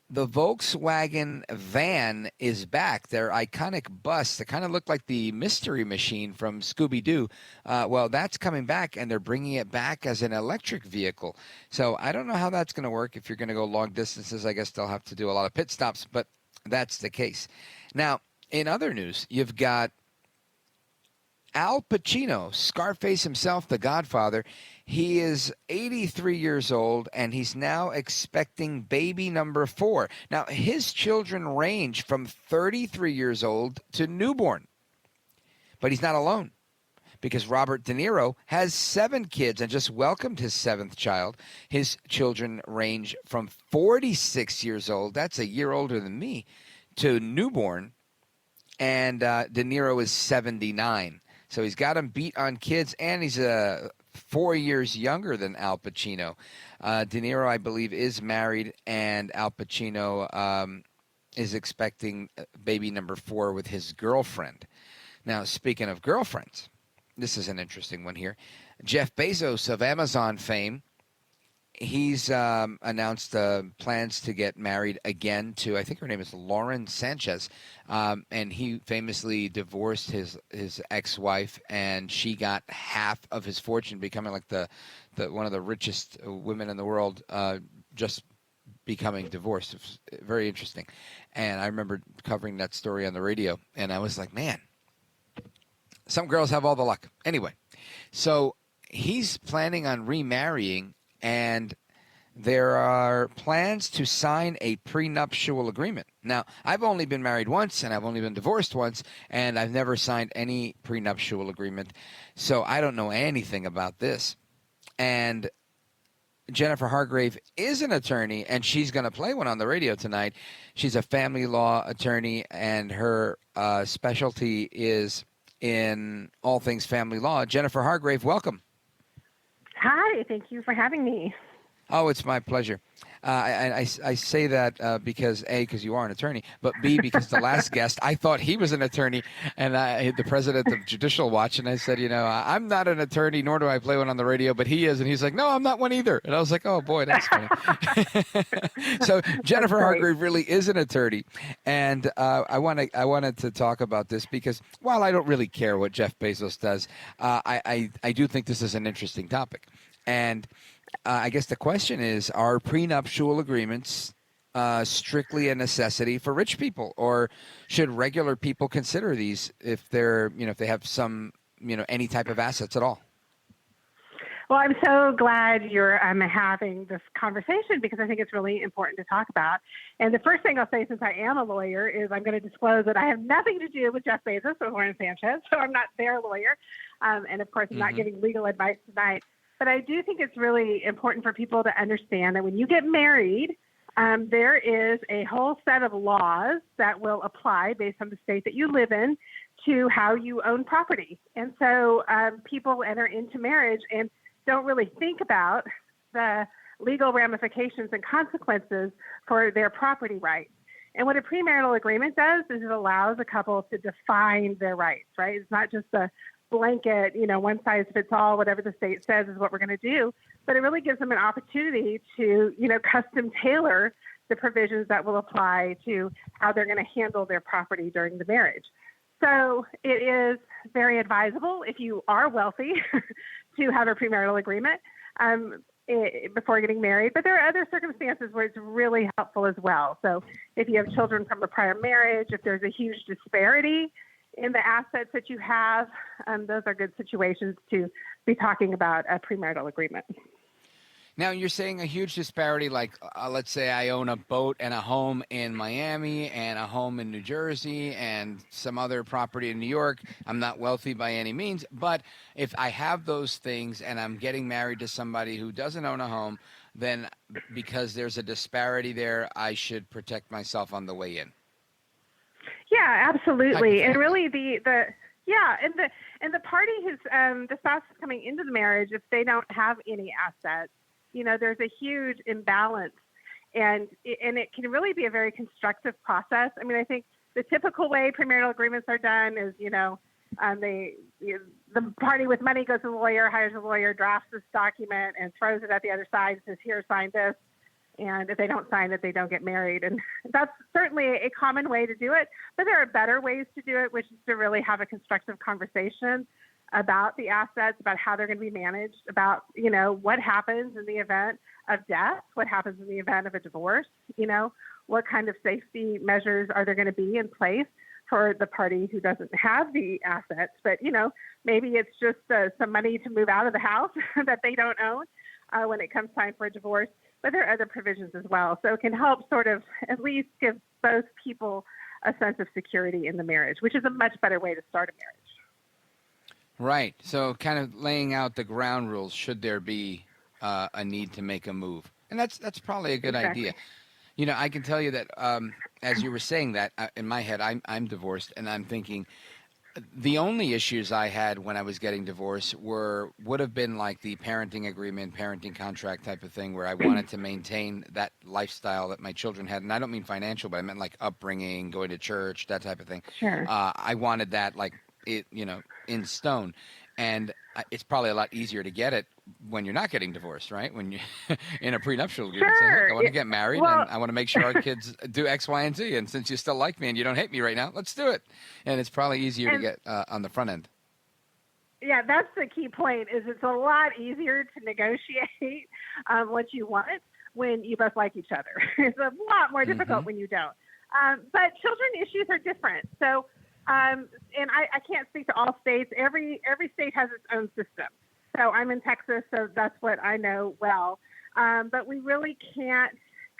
the Volkswagen van is back. Their iconic bus that kind of looked like the Mystery Machine from Scooby-Doo. Well, that's coming back, and they're bringing it back as an electric vehicle. So I don't know how that's going to work. If you're going to go long distances, I guess they'll have to do a lot of pit stops, but that's the case. Now, in other news, you've got Al Pacino, Scarface himself, the Godfather. He is 83 years old, and he's now expecting baby number 4. Now, his children range from 33 years old to newborn. But he's not alone, because Robert De Niro has 7 kids and just welcomed his 7th child. His children range from 46 years old, that's a year older than me, to newborn. And De Niro is 79. So he's got him beat on kids, and he's 4 years younger than Al Pacino. De Niro, I believe, is married, and Al Pacino is expecting baby number 4 with his girlfriend. Now, speaking of girlfriends, this is an interesting one here. Jeff Bezos of Amazon fame, he's announced plans to get married again to, I think her name is Lauren Sanchez, and he famously divorced his ex-wife, and she got half of his fortune, becoming like the one of the richest women in the world, just becoming divorced. It was very interesting, and I remember covering that story on the radio, and I was like, man, some girls have all the luck. Anyway, so he's planning on remarrying, and there are plans to sign a prenuptial agreement. Now, I've only been married once, and I've only been divorced once, and I've never signed any prenuptial agreement, so I don't know anything about this. And Jennifer Hargrave is an attorney, and she's going to play one on the radio tonight. She's a family law attorney, and her specialty is in all things family law. Jennifer Hargrave, welcome. Hi, thank you for having me. Oh, it's my pleasure. I say that because, A, because you are an attorney, but B, because the last guest, I thought he was an attorney, and the president of Judicial Watch, and I said, I'm not an attorney, nor do I play one on the radio, but he is. And he's like, no, I'm not one either. And I was like, oh, boy, that's funny. So Jennifer Hargrave really is an attorney, and I wanted to talk about this because while I don't really care what Jeff Bezos does, I do think this is an interesting topic. And I guess the question is, are prenuptial agreements strictly a necessity for rich people, or should regular people consider these if they're, if they have some, any type of assets at all? Well, I'm so glad you're having this conversation because I think it's really important to talk about. And the first thing I'll say, since I am a lawyer, is I'm going to disclose that I have nothing to do with Jeff Bezos or Lauren Sanchez, so I'm not their lawyer. And of course, I'm not giving legal advice tonight. But I do think it's really important for people to understand that when you get married, there is a whole set of laws that will apply based on the state that you live in to how you own property. And so people enter into marriage and don't really think about the legal ramifications and consequences for their property rights. And what a premarital agreement does is it allows a couple to define their rights, right? It's not just a blanket, one size fits all, whatever the state says is what we're going to do, but it really gives them an opportunity to, custom tailor the provisions that will apply to how they're going to handle their property during the marriage. So it is very advisable if you are wealthy to have a premarital agreement before getting married. But there are other circumstances where it's really helpful as well. So if you have children from a prior marriage, if there's a huge disparity in the assets that you have, those are good situations to be talking about a premarital agreement. Now, you're saying a huge disparity, like let's say I own a boat and a home in Miami and a home in New Jersey and some other property in New York. I'm not wealthy by any means, but if I have those things and I'm getting married to somebody who doesn't own a home, then because there's a disparity there, I should protect myself on the way in. Yeah, absolutely. And really the party who's the spouse is coming into the marriage, if they don't have any assets, there's a huge imbalance, and it can really be a very constructive process. I mean, I think the typical way premarital agreements are done is, the party with money goes to the lawyer, hires a lawyer, drafts this document, and throws it at the other side and says, "Here, sign this." And if they don't sign it, they don't get married. And that's certainly a common way to do it. But there are better ways to do it, which is to really have a constructive conversation about the assets, about how they're going to be managed, about, what happens in the event of death, what happens in the event of a divorce, what kind of safety measures are there going to be in place for the party who doesn't have the assets. But, maybe it's just some money to move out of the house that they don't own when it comes time for a divorce. But there are other provisions as well. So it can help sort of at least give both people a sense of security in the marriage, which is a much better way to start a marriage. Right. So kind of laying out the ground rules should there be a need to make a move. And that's probably a good idea. I can tell you that as you were saying that, in my head, I'm divorced, and I'm thinking the only issues I had when I was getting divorced would have been like the parenting agreement, parenting contract type of thing, where I wanted to maintain that lifestyle that my children had. And I don't mean financial, but I meant like upbringing, going to church, that type of thing. Sure. I wanted that in stone. And it's probably a lot easier to get it when you're not getting divorced, right? When you in a prenuptial agreement, sure. Say, I want to get married, and I want to make sure our kids do X, Y, and Z. And since you still like me and you don't hate me right now, let's do it. And it's probably easier to get on the front end. Yeah, that's the key point. Is it's a lot easier to negotiate what you want when you both like each other. It's a lot more difficult when you don't. But children issues are different. So. And I can't speak to all states. Every state has its own system. So I'm in Texas, so that's what I know well. But we really can't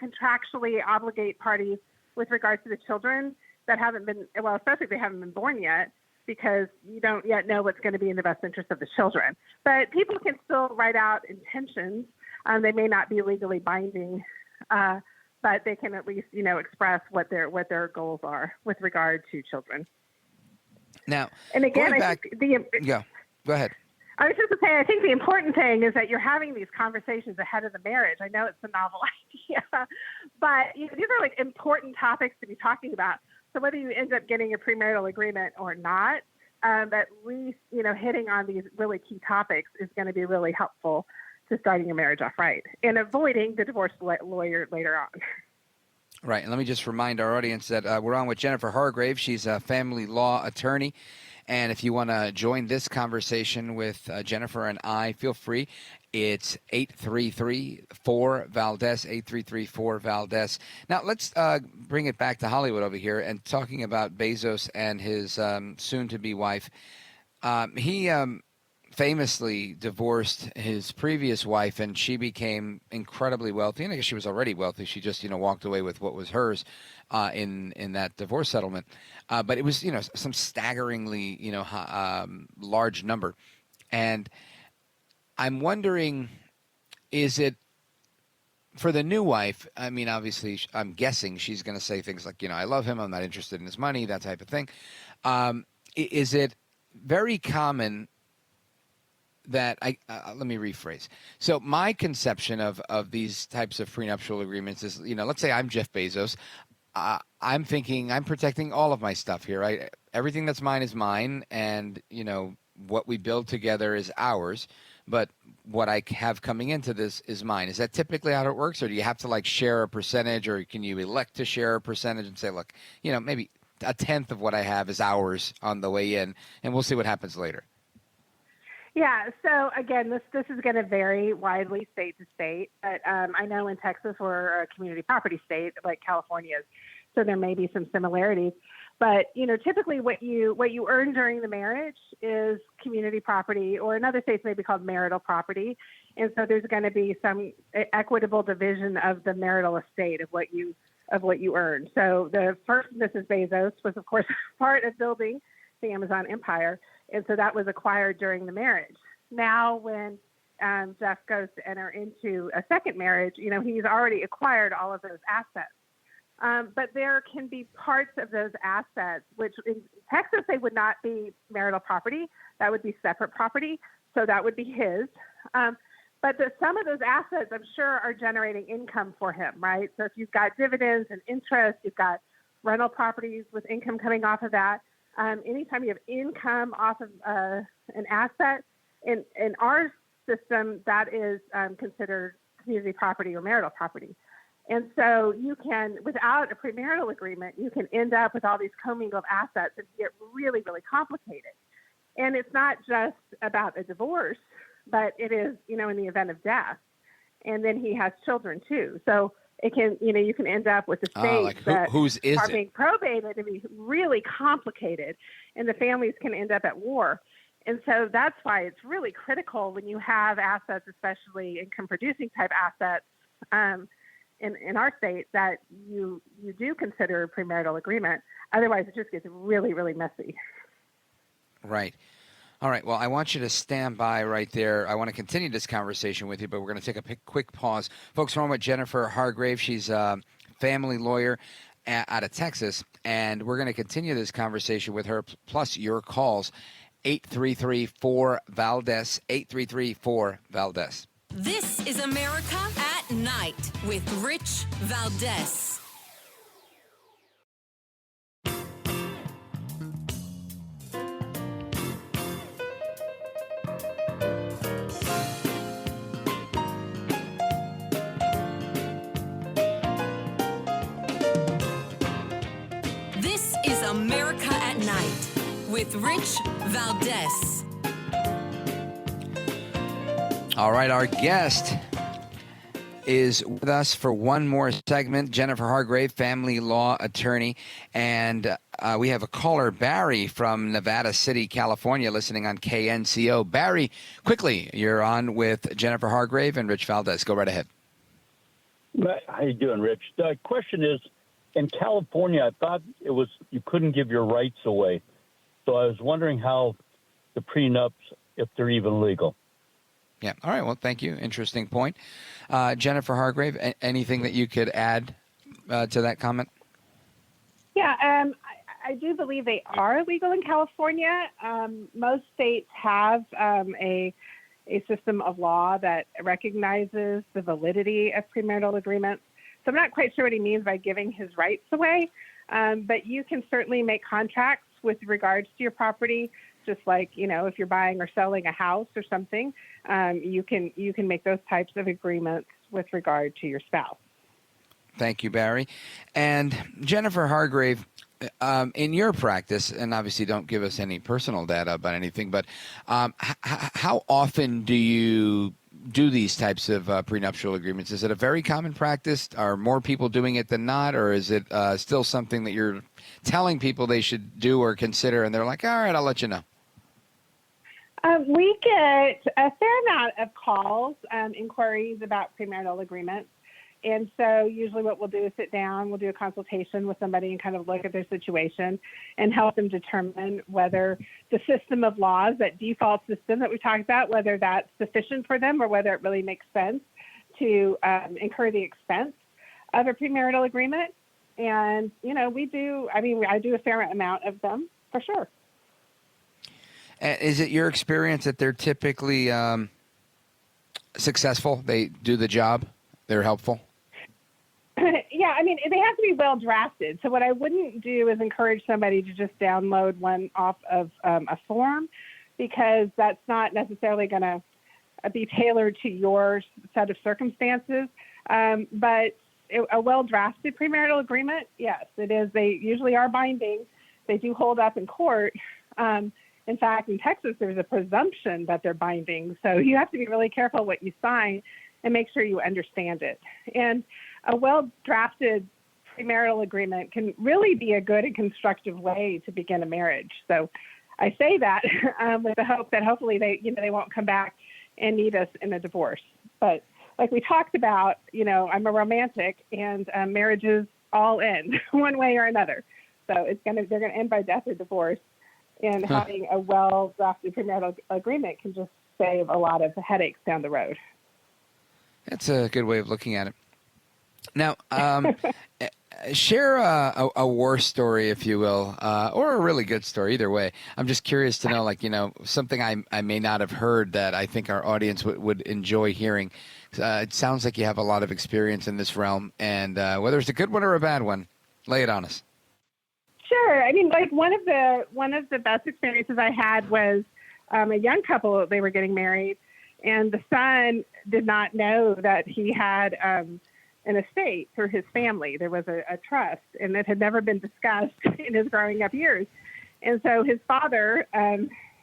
contractually obligate parties with regards to the children that haven't been, well, especially if they haven't been born yet, because you don't yet know what's going to be in the best interest of the children. But people can still write out intentions. They may not be legally binding, but they can at least, express what their goals are with regard to children. Now, and again, go ahead. I was just going to say, I think the important thing is that you're having these conversations ahead of the marriage. I know it's a novel idea, but these are important topics to be talking about. So whether you end up getting a premarital agreement or not, at least, hitting on these really key topics is going to be really helpful to starting your marriage off right and avoiding the divorce lawyer later on. Right. And let me just remind our audience that we're on with Jennifer Hargrave. She's a family law attorney. And if you want to join this conversation with Jennifer and I, feel free. It's 833-4-VALDEZ, 833-4-VALDEZ. Now, let's bring it back to Hollywood over here and talking about Bezos and his soon-to-be wife. He famously divorced his previous wife, and she became incredibly wealthy. And I guess she was already wealthy. She just, walked away with what was hers in that divorce settlement. But it was, some staggeringly, large number. And I'm wondering, is it for the new wife? I mean, obviously, I'm guessing she's going to say things like, I love him. I'm not interested in his money, that type of thing. Is it very common that let me rephrase. So my conception of these types of prenuptial agreements is, let's say I'm Jeff Bezos. I'm thinking I'm protecting all of my stuff here. Right? Everything that's mine is mine, and what we build together is ours. But what I have coming into this is mine. Is that typically how it works, or do you have to share a percentage, or can you elect to share a percentage and say, look, maybe a tenth of what I have is ours on the way in, and we'll see what happens later? Yeah. So again, this is going to vary widely state to state, but I know in Texas we're a community property state like California is, so there may be some similarities. But typically what you earn during the marriage is community property, or in other states may be called marital property, and so there's going to be some equitable division of the marital estate of what you earn. So the first Mrs. Bezos was, of course, part of building the Amazon empire. And so that was acquired during the marriage. Now, when Jeff goes to enter into a second marriage, he's already acquired all of those assets. But there can be parts of those assets, which in Texas, they would not be marital property. That would be separate property. So that would be his. But some of those assets, I'm sure, are generating income for him, right? So if you've got dividends and interest, you've got rental properties with income coming off of that. Anytime you have income off of an asset, in our system, that is considered community property or marital property. And so you can, without a premarital agreement, you can end up with all these commingled assets and get really, really complicated. And it's not just about a divorce, but it is, in the event of death. And then he has children too. So it can, you can end up with estates whose is are it? being probated and be really complicated, and the families can end up at war. And so that's why it's really critical when you have assets, especially income-producing type assets, in our state, that you do consider a premarital agreement. Otherwise, it just gets really, really messy. Right. All right. Well, I want you to stand by right there. I want to continue this conversation with you, but we're going to take a quick pause. Folks, we're on with Jennifer Hargrave. She's a family lawyer out of Texas, and we're going to continue this conversation with her, plus your calls, 833-4-VALDEZ, 833-4-VALDEZ. This is America at Night with Rich Valdez. This is America at Night with Rich Valdez. All right, our guest is with us for one more segment, Jennifer Hargrave, family law attorney, and we have a caller, Barry, from Nevada City, California, listening on KNCO. Barry, quickly, you're on with Jennifer Hargrave and Rich Valdez. Go right ahead. How you doing, Rich? The question is, in California, I thought it was you couldn't give your rights away. So I was wondering how the prenups, if they're even legal. Yeah. All right. Well, thank you. Interesting point. Jennifer Hargrave, anything that you could add to that comment? Yeah, I do believe they are illegal in California. Most states have a system of law that recognizes the validity of premarital agreements. So I'm not quite sure what he means by giving his rights away, but you can certainly make contracts with regards to your property, just like, if you're buying or selling a house or something, you can make those types of agreements with regard to your spouse. Thank you, Barry. And Jennifer Hargrave, in your practice, and obviously don't give us any personal data about anything, but how often do you do these types of prenuptial agreements? Is it a very common practice? Are more people doing it than not? Or is it still something that you're telling people they should do or consider, and they're like, all right, I'll let you know? We get a fair amount of calls, inquiries about premarital agreements. And so usually what we'll do is sit down, we'll do a consultation with somebody and kind of look at their situation and help them determine whether the system of laws, that default system that we talked about, whether that's sufficient for them or whether it really makes sense to incur the expense of a premarital agreement. And, I do a fair amount of them for sure. Is it your experience that they're typically successful? They do the job? They're helpful? Yeah, they have to be well drafted. So what I wouldn't do is encourage somebody to just download one off of a form, because that's not necessarily going to be tailored to your set of circumstances. But a well drafted premarital agreement, yes, it is. They usually are binding. They do hold up in court. And In fact, in Texas, there's a presumption that they're binding. So you have to be really careful what you sign and make sure you understand it. And a well-drafted premarital agreement can really be a good and constructive way to begin a marriage. So I say that with the hope that hopefully they won't come back and need us in a divorce. But like we talked about, I'm a romantic, and marriages all end one way or another. So they're going to end by death or divorce. And having a well-drafted premarital agreement can just save a lot of headaches down the road. That's a good way of looking at it. Now, share a war story, if you will, or a really good story, either way. I'm just curious to know, something I may not have heard that I think our audience would enjoy hearing. It sounds like you have a lot of experience in this realm, and whether it's a good one or a bad one, lay it on us. Sure. I mean, like one of the best experiences I had was a young couple. They were getting married, and the son did not know that he had an estate through his family. There was a trust, and it had never been discussed in his growing up years. And so his father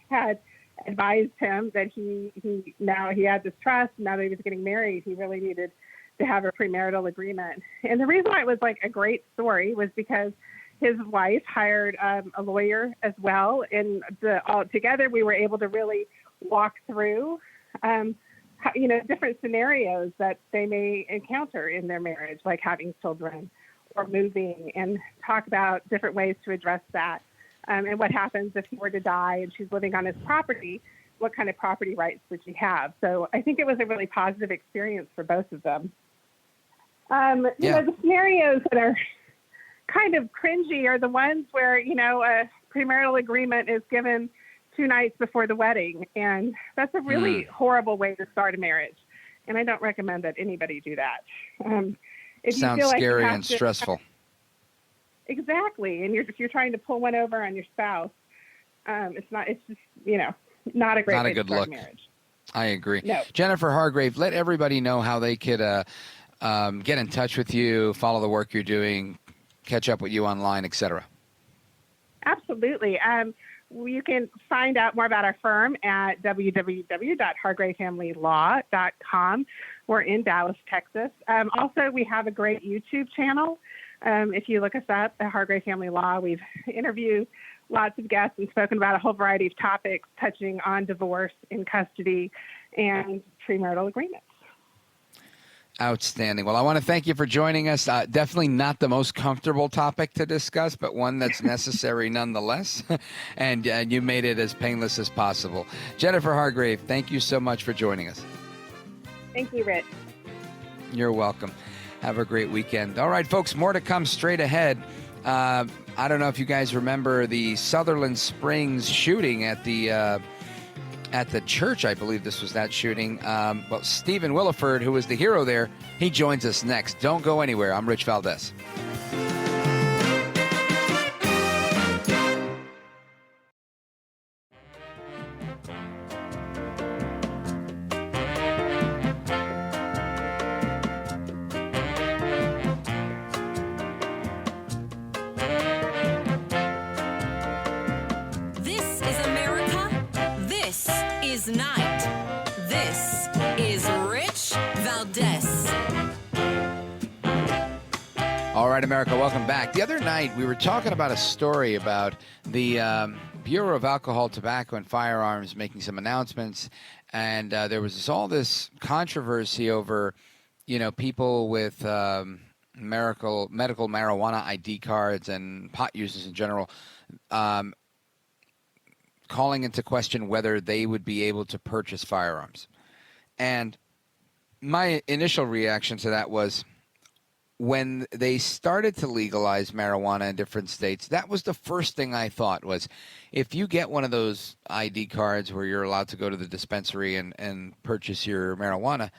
had advised him that he had this trust. Now that he was getting married, he really needed to have a premarital agreement. And the reason why it was like a great story was because his wife hired a lawyer as well, and together we were able to really walk through, different scenarios that they may encounter in their marriage, like having children or moving, and talk about different ways to address that. And what happens if he were to die and she's living on his property, what kind of property rights would she have? So I think it was a really positive experience for both of them. The scenarios that are kind of cringy are the ones where, a premarital agreement is given 2 nights before the wedding. And that's a really horrible way to start a marriage. And I don't recommend that anybody do that. Sounds scary and stressful. Exactly. And if you're trying to pull one over on your spouse, it's just not a great way to start a marriage. I agree. No. Jennifer Hargrave, let everybody know how they could get in touch with you, follow the work you're doing, catch up with you online, etc. Absolutely. You can find out more about our firm at www.hargravefamilylaw.com. We're in Dallas, Texas. Also, we have a great YouTube channel. If you look us up at Hargrave Family Law, we've interviewed lots of guests and spoken about a whole variety of topics touching on divorce in custody and premarital agreements. Outstanding. Well, I want to thank you for joining us. Definitely not the most comfortable topic to discuss, but one that's necessary nonetheless. And you made it as painless as possible. Jennifer Hargrave, thank you so much for joining us. Thank you, Rich. You're welcome. Have a great weekend. All right, folks, more to come straight ahead. I don't know if you guys remember the Sutherland Springs shooting at the church. I believe this was that shooting. Well, Stephen Williford, who was the hero there, he joins us next. Don't go anywhere. I'm Rich Valdez. Night. This is Rich Valdez. All right, America, welcome back. The other night, we were talking about a story about the Bureau of Alcohol, Tobacco, and Firearms making some announcements, and there was all this controversy over, people with medical marijuana ID cards and pot users in general, calling into question whether they would be able to purchase firearms. And my initial reaction to that was, when they started to legalize marijuana in different states, that was the first thing I thought was, if you get one of those ID cards where you're allowed to go to the dispensary and purchase your marijuana,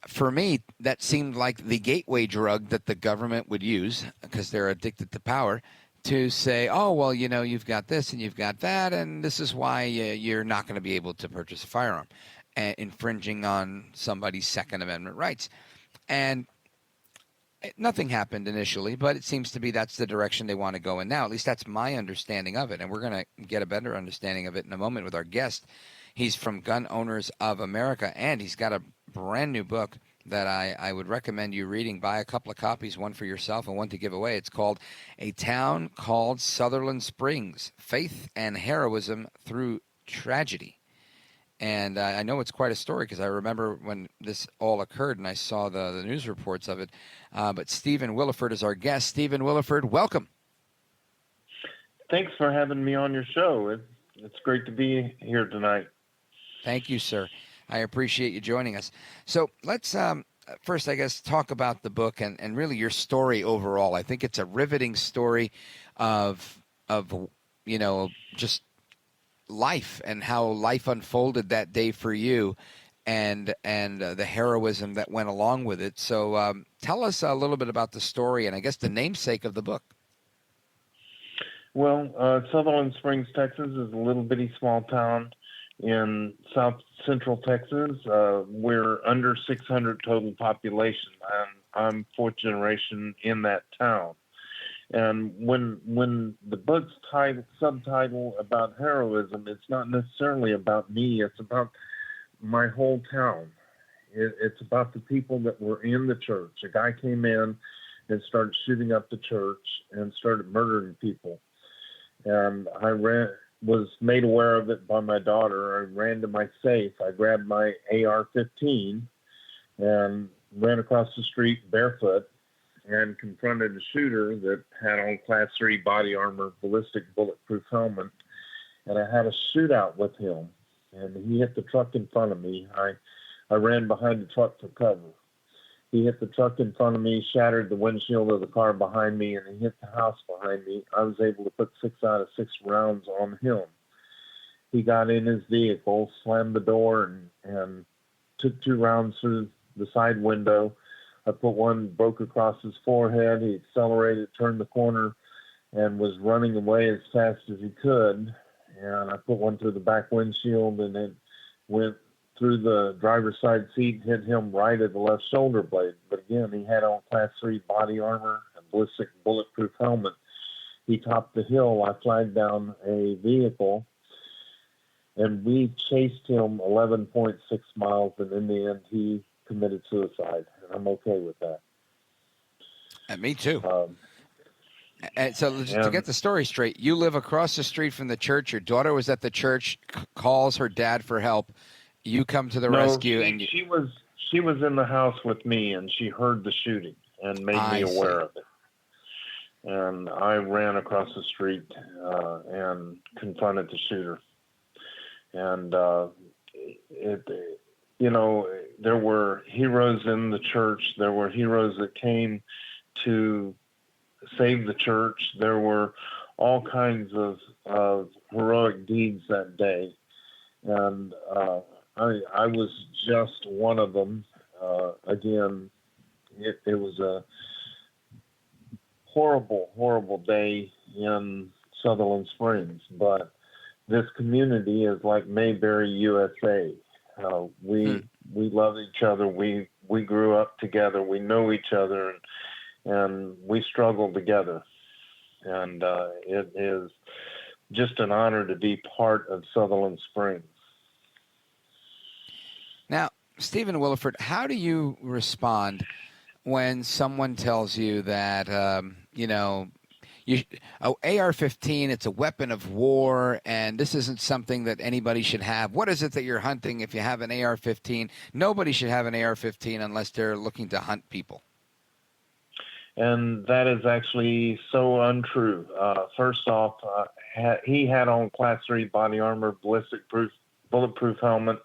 for me, that seemed like the gateway drug that the government would use, because they're addicted to power, to say, oh, well, you've got this and you've got that, and this is why you're not going to be able to purchase a firearm, infringing on somebody's Second Amendment rights. And Nothing happened initially, but it seems to be that's the direction they want to go in now. At least that's my understanding of it, and we're going to get a better understanding of it in a moment with our guest. He's from Gun Owners of America, and he's got a brand new book that I would recommend you reading. Buy a couple of copies, one for yourself and one to give away. It's called A Town Called Sutherland Springs, Faith and Heroism Through Tragedy. And I know it's quite a story because I remember when this all occurred and I saw the news reports of it. But Stephen Williford is our guest. Stephen Williford, welcome. Thanks for having me on your show. It's great to be here tonight. Thank you, sir. I appreciate you joining us. So let's first, I guess, talk about the book and really your story overall. I think it's a riveting story of just life and how life unfolded that day for you and the heroism that went along with it. So tell us a little bit about the story and I guess the namesake of the book. Well, Sutherland Springs, Texas is a little bitty small town in south central Texas. We're under 600 total population, and I'm fourth generation in that town. And when the book's subtitle about heroism, it's not necessarily about me. It's about my whole town. It's about the people that were in the church. A guy came in and started shooting up the church and started murdering people. And I was made aware of it by my daughter. I ran to my safe. I grabbed my AR-15 and ran across the street barefoot and confronted a shooter that had on Class 3 body armor, ballistic bulletproof helmet, and I had a shootout with him. And he hit the truck in front of me. I ran behind the truck for cover. He hit the truck in front of me, shattered the windshield of the car behind me, and he hit the house behind me. I was able to put 6 out of 6 rounds on him. He got in his vehicle, slammed the door, and took 2 rounds through the side window. I put one, broke across his forehead. He accelerated, turned the corner, and was running away as fast as he could. And I put one through the back windshield, and it went through the driver's side seat, hit him right at the left shoulder blade. But again, he had on Class 3 body armor and ballistic bulletproof helmet. He topped the hill. I flagged down a vehicle, and we chased him 11.6 miles, and in the end, he committed suicide. And I'm okay with that. And me too. And so to get the story straight, you live across the street from the church. Your daughter was at the church, calls her dad for help. You come to the rescue, and she was in the house with me, and she heard the shooting and made me aware of it. And I ran across the street and confronted the shooter. And there were heroes in the church. There were heroes that came to save the church. There were all kinds of heroic deeds that day, and I was just one of them. Again, it was a horrible, horrible day in Sutherland Springs, but this community is like Mayberry, USA. We love each other. We grew up together. We know each other, and we struggle together. And it is just an honor to be part of Sutherland Springs. Now, Stephen Williford, how do you respond when someone tells you that, AR-15, it's a weapon of war, and this isn't something that anybody should have? What is it that you're hunting if you have an AR-15? Nobody should have an AR-15 unless they're looking to hunt people. And that is actually so untrue. First off, he had on Class 3 body armor, bulletproof helmet.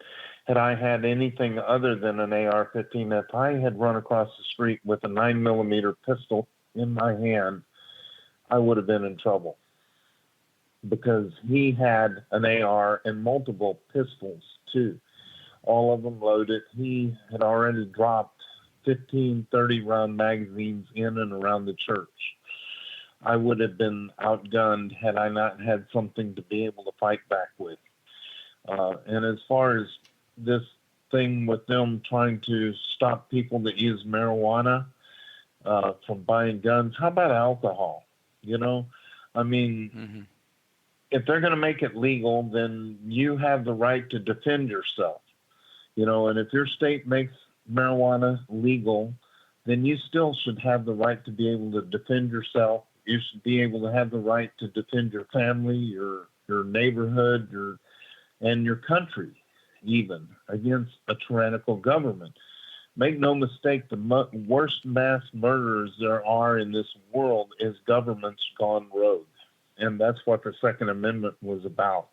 Had I had anything other than an AR-15, if I had run across the street with a 9mm pistol in my hand, I would have been in trouble, because he had an AR and multiple pistols too, all of them loaded. He had already dropped 15, 30-round magazines in and around the church. I would have been outgunned had I not had something to be able to fight back with. And as far as this thing with them trying to stop people that use marijuana, from buying guns. How about alcohol? You know, I mean, if they're going to make it legal, then you have the right to defend yourself. You know, and if your state makes marijuana legal, then you still should have the right to be able to defend yourself. You should be able to have the right to defend your family, your neighborhood, and your country, even against a tyrannical government. Make no mistake, the worst mass murderers there are in this world is governments gone rogue. And that's what the Second Amendment was about.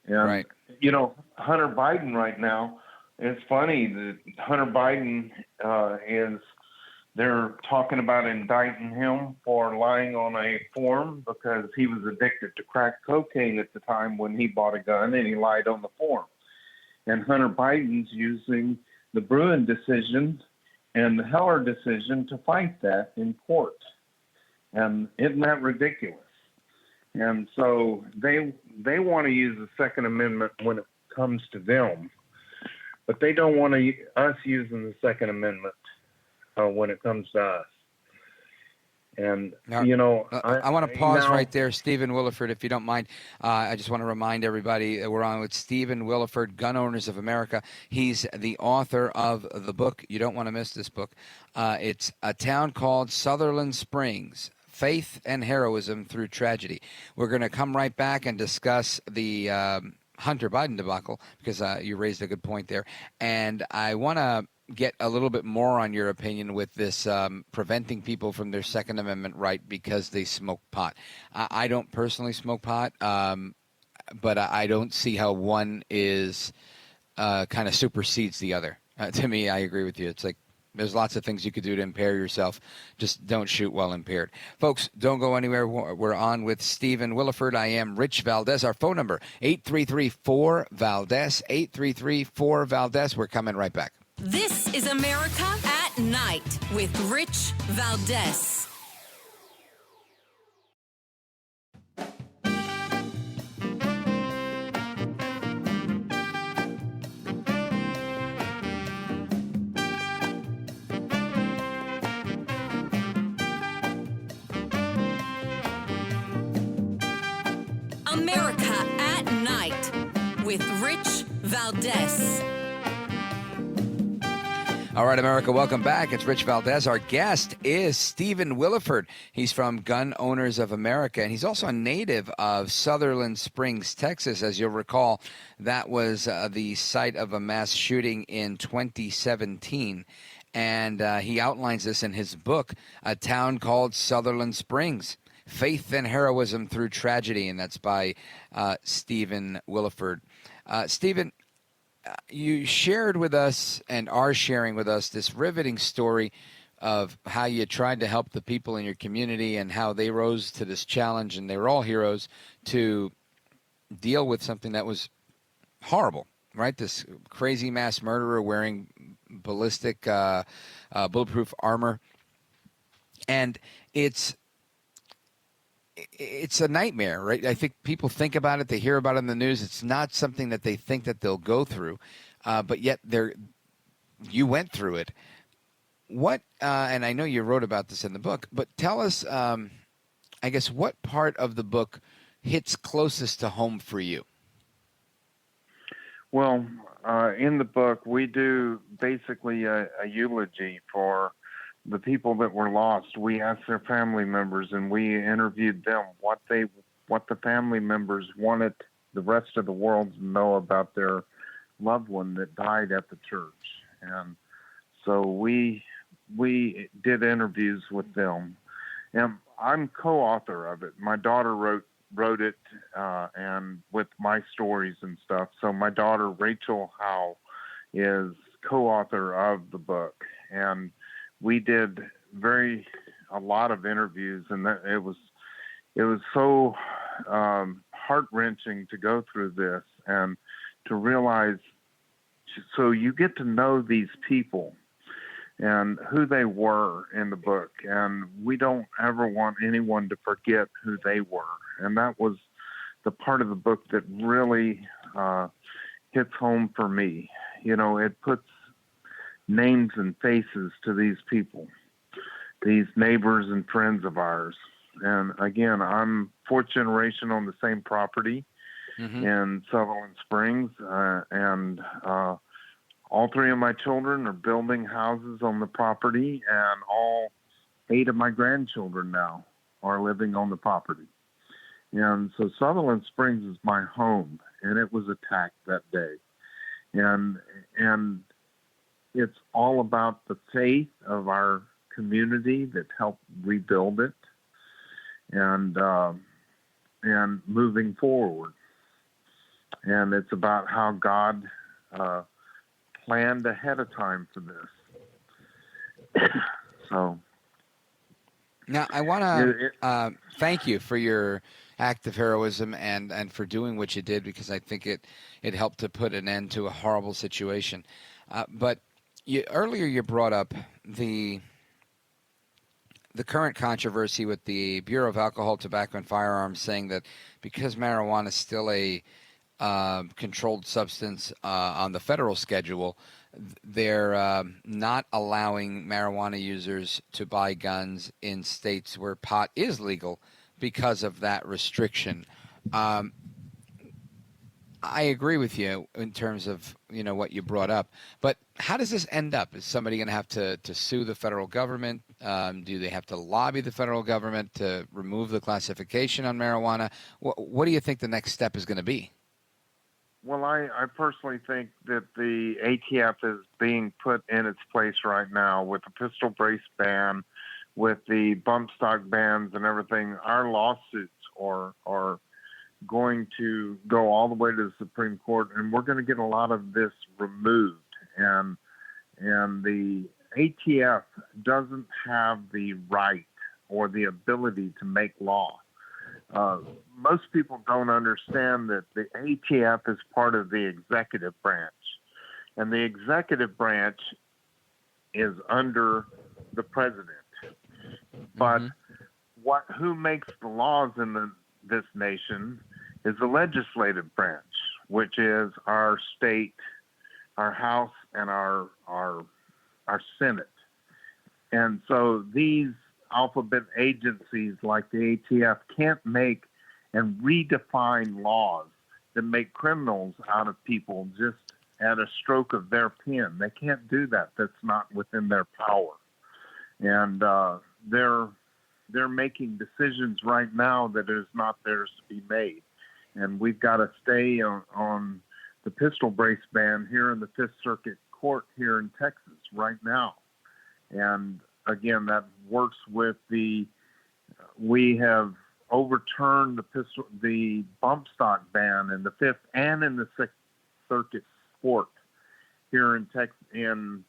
And, you know, Hunter Biden right now, it's funny that Hunter Biden they're talking about indicting him for lying on a form because he was addicted to crack cocaine at the time when he bought a gun and he lied on the form. And Hunter Biden's using the Bruin decision and the Heller decision to fight that in court. And isn't that ridiculous? And so they want to use the Second Amendment when it comes to them, but they don't want us using the Second Amendment when it comes to us. And, now, you know, I want to pause right there, Stephen Williford, if you don't mind. I just want to remind everybody we're on with Stephen Williford, Gun Owners of America. He's the author of the book. You don't want to miss this book. It's A Town Called Sutherland Springs, Faith and Heroism Through Tragedy. We're going to come right back and discuss the Hunter Biden debacle because you raised a good point there. And I want to get a little bit more on your opinion with this preventing people from their Second Amendment right because they smoke pot. I don't personally smoke pot, but I don't see how one is kind of supersedes the other. To me, I agree with you. It's like there's lots of things you could do to impair yourself. Just don't shoot while impaired. Folks, don't go anywhere. We're on with Stephen Williford. I am Rich Valdez. Our phone number, 833-4-VALDEZ, 833-4-VALDEZ. We're coming right back. This is America at Night with Rich Valdez. America at Night with Rich Valdez. All right, America, welcome back. It's Rich Valdez. Our guest is Stephen Williford. He's from Gun Owners of America, and he's also a native of Sutherland Springs, Texas. As you'll recall, that was the site of a mass shooting in 2017, and he outlines this in his book, A Town Called Sutherland Springs, Faith and Heroism Through Tragedy, and that's by Stephen Williford. Stephen, you shared with us and are sharing with us this riveting story of how you tried to help the people in your community and how they rose to this challenge, and they were all heroes, to deal with something that was horrible, right? This crazy mass murderer wearing ballistic, bulletproof armor. And it's a nightmare, right? I think people think about it, they hear about it in the news. It's not something that they think that they'll go through, but yet you went through it. What, and I know you wrote about this in the book, but tell us, I guess, what part of the book hits closest to home for you? Well, in the book, we do basically a eulogy for the people that were lost. We asked their family members, and we interviewed them what the family members wanted the rest of the world to know about their loved one that died at the church. And so we did interviews with them, and I'm co-author of it. My daughter wrote it, and with my stories and stuff. So my daughter Rachel Howe is co-author of the book, and we did a lot of interviews, and it was so heart-wrenching to go through this and to realize. So you get to know these people and who they were in the book, and we don't ever want anyone to forget who they were. And that was the part of the book that really hits home for me. You know, it puts names and faces to these people. these neighbors and friends of ours. And again, I'm fourth generation on the same property in Sutherland Springs, and all three of my children are building houses on the property, and all 8 of my grandchildren now are living on the property. And so Sutherland Springs is my home, and it was attacked that day. And it's all about the faith of our community that helped rebuild it, and moving forward. And it's about how God planned ahead of time for this. So now I want to thank you for your act of heroism and for doing what you did, because I think it helped to put an end to a horrible situation. But earlier you brought up the current controversy with the Bureau of Alcohol, Tobacco, and Firearms saying that because marijuana is still a controlled substance on the federal schedule, they're not allowing marijuana users to buy guns in states where pot is legal because of that restriction. I agree with you in terms of what you brought up, but how does this end up? Is somebody going to have to sue the federal government? Do they have to lobby the federal government to remove the classification on marijuana? What do you think the next step is going to be? Well, I personally think that the ATF is being put in its place right now with the pistol brace ban, with the bump stock bans and everything. Our lawsuits are going to go all the way to the Supreme Court, and we're going to get a lot of this removed. And the ATF doesn't have the right or the ability to make law. Most people don't understand that the ATF is part of the executive branch, and the executive branch is under the president. But who makes the laws in this nation is the legislative branch, which is our state, our House, and our Senate. And so these alphabet agencies like the ATF can't make and redefine laws that make criminals out of people just at a stroke of their pen. They can't do that. That's not within their power. And they're making decisions right now that is not theirs to be made. And we've got to stay on the pistol brace ban here in the Fifth Circuit Court here in Texas right now. And again, that works with we have overturned the bump stock ban in the Fifth and in the Sixth Circuit Court here in Texas and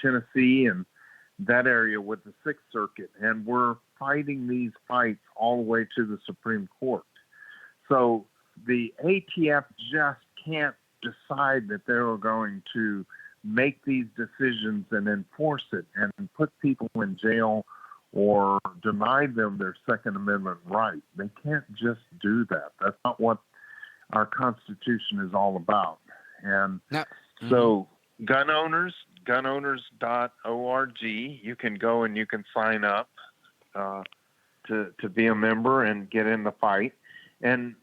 Tennessee and that area with the Sixth Circuit. And we're fighting these fights all the way to the Supreme Court. So the ATF just can't decide that they're going to make these decisions and enforce it and put people in jail or deny them their Second Amendment right. They can't just do that. That's not what our Constitution is all about. And so gun owners, gunowners.org, you can go and you can sign up to be a member and get in the fight. And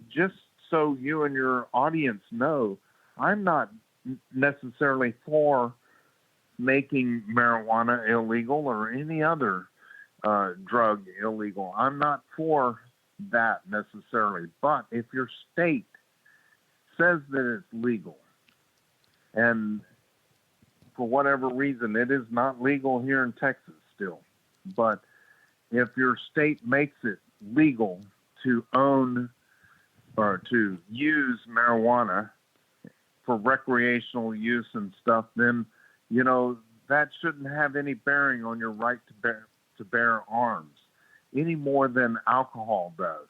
just so you and your audience know, I'm not necessarily for making marijuana illegal or any other drug illegal. I'm not for that necessarily. But if your state says that it's legal, and for whatever reason it is not legal here in Texas still, but if your state makes it legal to own or to use marijuana for recreational use and stuff, then, that shouldn't have any bearing on your right to bear arms any more than alcohol does.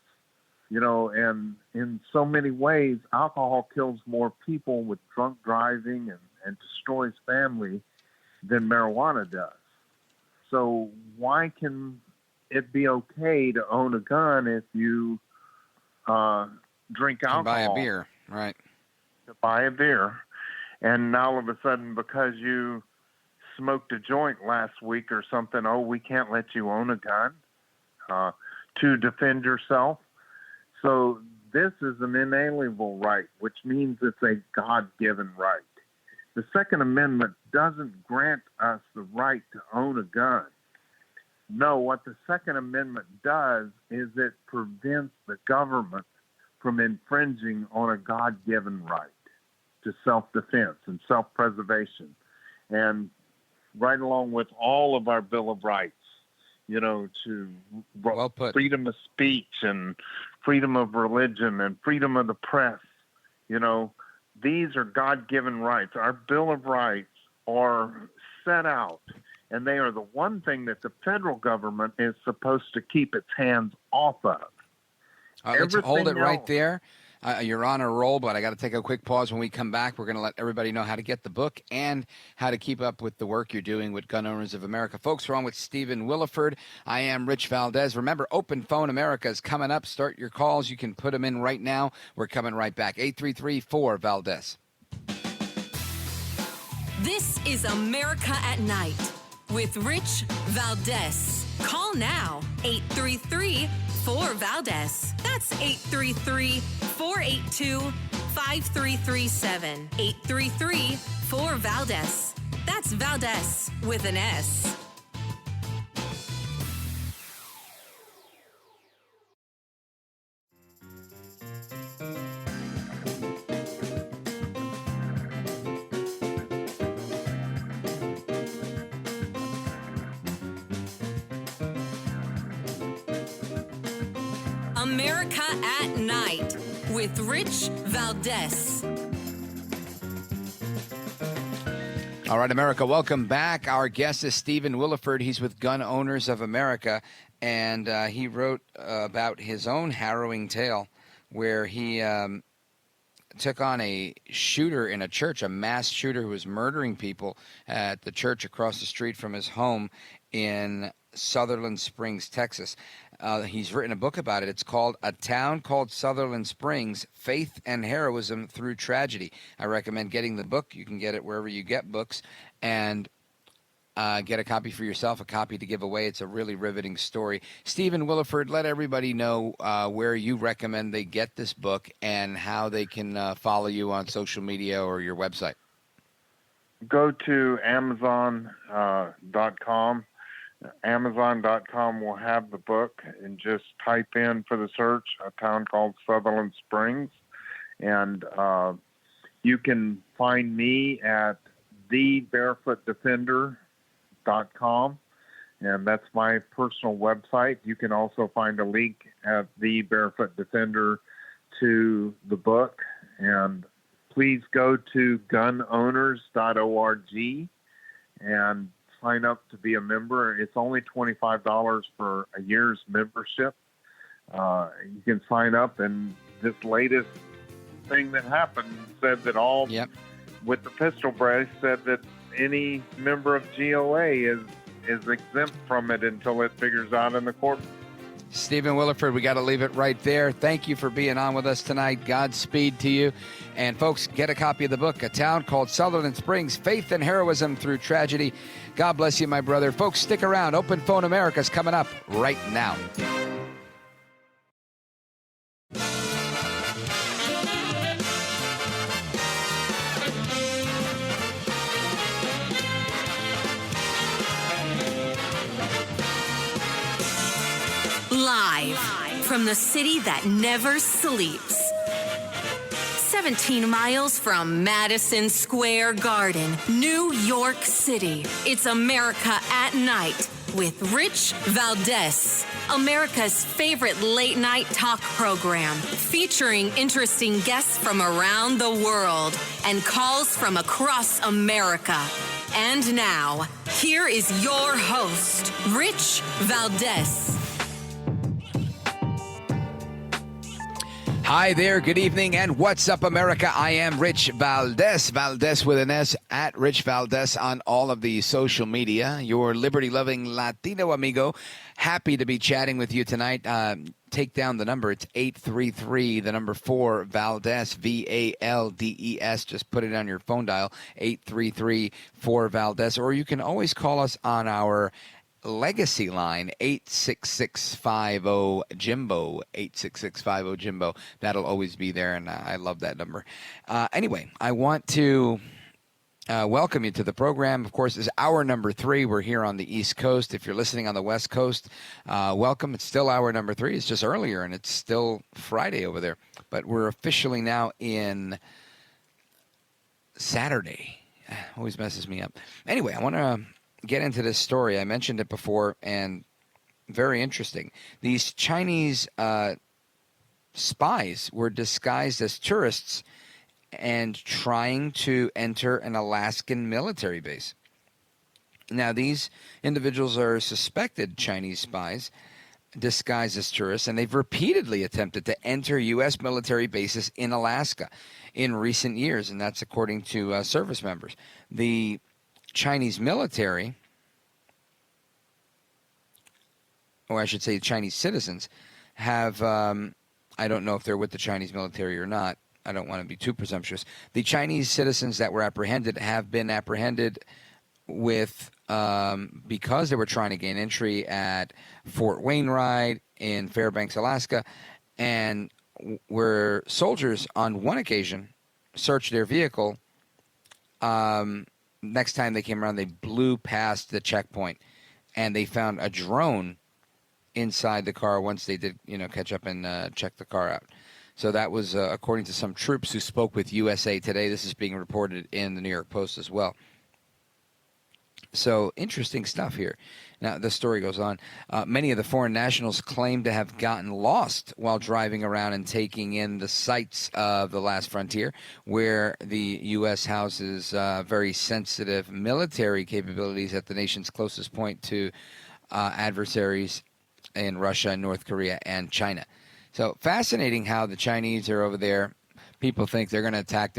And in so many ways, alcohol kills more people with drunk driving and destroys family than marijuana does. So why can it be okay to own a gun if you drink alcohol? Buy a beer, right? To buy a beer. And now all of a sudden, because you smoked a joint last week or something, oh, we can't let you own a gun to defend yourself. So this is an inalienable right, which means it's a God-given right. The Second Amendment doesn't grant us the right to own a gun. No, what the Second Amendment does is it prevents the government from infringing on a God-given right to self-defense and self-preservation. And right along with all of our Bill of Rights, to freedom of speech and freedom of religion and freedom of the press, these are God-given rights. Our Bill of Rights are set out, and they are the one thing that the federal government is supposed to keep its hands off of. Let's hold it right there. You're on a roll, but I got to take a quick pause. When we come back, we're going to let everybody know how to get the book and how to keep up with the work you're doing with Gun Owners of America. Folks, we're on with Stephen Williford. I am Rich Valdez. Remember, Open Phone America is coming up. Start your calls. You can put them in right now. We're coming right back. 833-4-VALDEZ. This is America at Night with Rich Valdez. Call now, 833-4-VALDEZ. That's 833-482-5337. 833-4-VALDEZ. That's Valdez with an S. America at Night with Rich Valdez. All right, America, welcome back. Our guest is Stephen Williford. He's with Gun Owners of America, and he wrote about his own harrowing tale where he took on a shooter in a church, a mass shooter who was murdering people at the church across the street from his home in Sutherland Springs, Texas. He's written a book about it. It's called A Town Called Sutherland Springs, Faith and Heroism Through Tragedy. I recommend getting the book. You can get it wherever you get books, and get a copy for yourself, a copy to give away. It's a really riveting story. Stephen Williford, let everybody know where you recommend they get this book and how they can follow you on social media or your website. Go to Amazon.com. Amazon.com will have the book, and just type in for the search A Town Called Sutherland Springs. And you can find me at thebarefootdefender.com, and that's my personal website. You can also find a link at The Barefoot Defender to the book. And please go to gunowners.org and sign up to be a member. It's only $25 for a year's membership. You can sign up, and this latest thing that happened said that all, with the pistol brace, said that any member of GOA is exempt from it until it figures out in the court. Stephen Williford, we got to leave it right there. Thank you for being on with us tonight. Godspeed to you. And folks, get a copy of the book, A Town Called Sutherland Springs, Faith and Heroism Through Tragedy. God bless you, my brother. Folks, stick around. Open Phone America's coming up right now. Live from the city that never sleeps. 17 miles from Madison Square Garden, New York City. It's America at Night with Rich Valdez. America's favorite late-night talk program featuring interesting guests from around the world and calls from across America. And now, here is your host, Rich Valdez. Hi there, good evening, and what's up, America? I am Rich Valdez, Valdez with an S, at Rich Valdez on all of the social media. Your liberty-loving Latino amigo. Happy to be chatting with you tonight. take down the number, it's 833, the number 4, Valdez, Valdes. Just put it on your phone dial, 833-4-VALDEZ. Or you can always call us on our legacy line, 86650-JIMBO, 86650-JIMBO. That'll always be there, and I love that number. Anyway, I want to welcome you to the program. Of course, it's hour number 3. We're here on the East Coast. If you're listening on the West Coast, welcome. It's still hour number 3. It's just earlier, and it's still Friday over there. But we're officially now in Saturday. Always messes me up. Anyway, I want to get into this story. I mentioned it before, and very interesting. These Chinese spies were disguised as tourists and trying to enter an Alaskan military base. Now, these individuals are suspected Chinese spies disguised as tourists, and they've repeatedly attempted to enter U.S. military bases in Alaska in recent years, and that's according to service members. The Chinese military, or I should say Chinese citizens, have, I don't know if they're with the Chinese military or not. I don't want to be too presumptuous. The Chinese citizens that were apprehended have been apprehended with because they were trying to gain entry at Fort Wainwright in Fairbanks, Alaska, and where soldiers on one occasion searched their vehicle. Next time they came around, they blew past the checkpoint, and they found a drone inside the car once they did, catch up and check the car out. So that was according to some troops who spoke with USA Today. This is being reported in the New York Post as well. So interesting stuff here. Now, the story goes on. Many of the foreign nationals claim to have gotten lost while driving around and taking in the sights of the last frontier, where the U.S. houses very sensitive military capabilities at the nation's closest point to adversaries in Russia, North Korea, and China. So fascinating how the Chinese are over there. People think they're going to attack.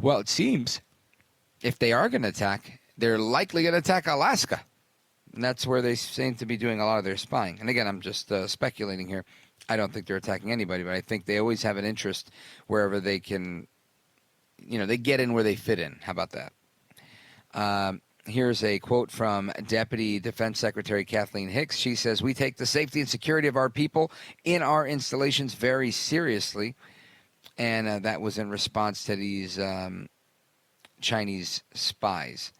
Well, it seems if they are going to attack, they're likely going to attack Alaska. And that's where they seem to be doing a lot of their spying. And again, I'm just speculating here. I don't think they're attacking anybody, but I think they always have an interest wherever they can, they get in where they fit in. How about that? Here's a quote from Deputy Defense Secretary Kathleen Hicks. She says, "We take the safety and security of our people in our installations very seriously." And that was in response to these Chinese spies.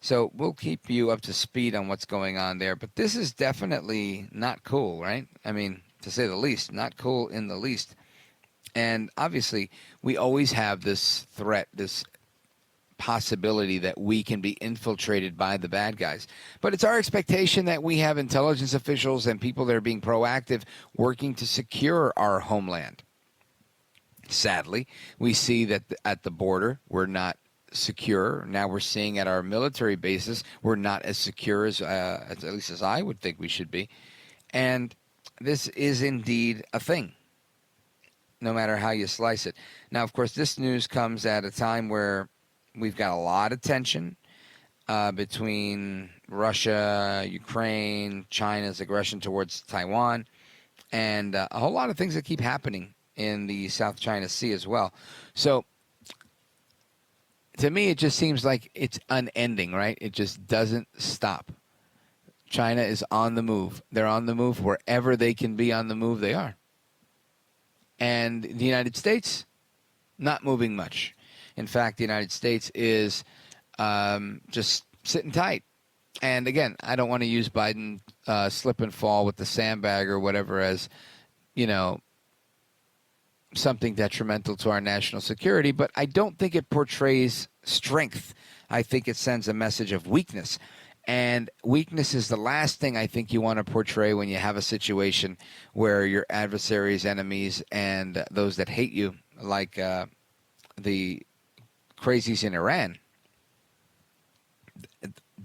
So we'll keep you up to speed on what's going on there. But this is definitely not cool, right? I mean, to say the least, not cool in the least. And obviously, we always have this threat, this possibility that we can be infiltrated by the bad guys. But it's our expectation that we have intelligence officials and people that are being proactive working to secure our homeland. Sadly, we see that at the border, we're not secure. Now we're seeing at our military bases, we're not as secure as at least as I would think we should be. And this is indeed a thing, no matter how you slice it. Now, of course, this news comes at a time where we've got a lot of tension between Russia, Ukraine, China's aggression towards Taiwan, and a whole lot of things that keep happening in the South China Sea as well. So to me, it just seems like it's unending, right? It just doesn't stop. China is on the move. They're on the move. Wherever they can be on the move, they are. And the United States, not moving much. In fact, the United States is just sitting tight. And again, I don't want to use Biden slip and fall with the sandbag or whatever as, something detrimental to our national security, but I don't think it portrays strength. I think it sends a message of weakness. And weakness is the last thing I think you want to portray when you have a situation where your adversaries, enemies, and those that hate you, like the crazies in Iran,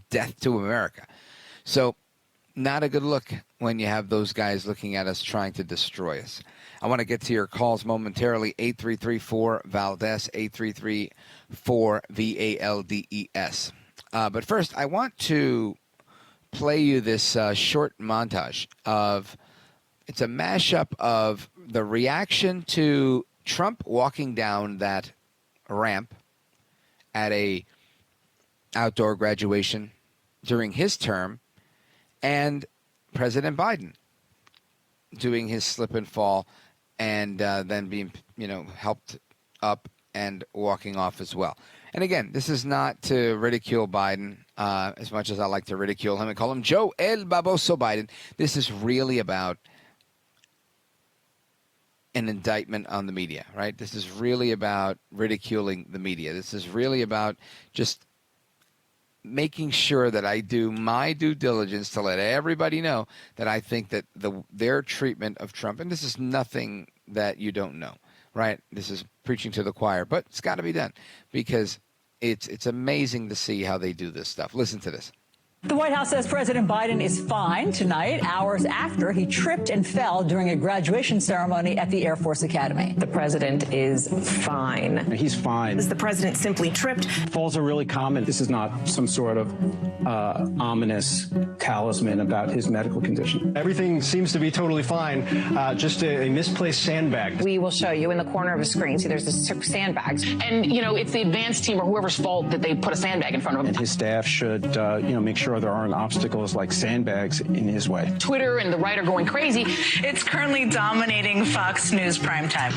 death to America. So not a good look when you have those guys looking at us trying to destroy us. I want to get to your calls momentarily. 833-4-VALDEZ, 833-4-VALDES. But first, I want to play you this short montage of it's a mashup of the reaction to Trump walking down that ramp at a outdoor graduation during his term, and President Biden doing his slip and fall, and then being, helped up and walking off as well. And again, this is not to ridicule Biden as much as I like to ridicule him and call him Joe El Baboso Biden. This is really about an indictment on the media, right? This is really about ridiculing the media. This is really about just making sure that I do my due diligence to let everybody know that I think that their treatment of Trump, and this is nothing that you don't know, right? This is preaching to the choir, but it's got to be done because it's amazing to see how they do this stuff. Listen to this. The White House says President Biden is fine tonight, hours after he tripped and fell during a graduation ceremony at the Air Force Academy. The president is fine. He's fine. The president simply tripped. Falls are really common. This is not some sort of ominous talisman about his medical condition. Everything seems to be totally fine. Just a misplaced sandbag. We will show you in the corner of the screen. See, there's this sandbags. And, it's the advanced team or whoever's fault that they put a sandbag in front of him. And his staff should, make sure there aren't obstacles like sandbags in his way. Twitter and the right are going crazy. It's currently dominating Fox News primetime.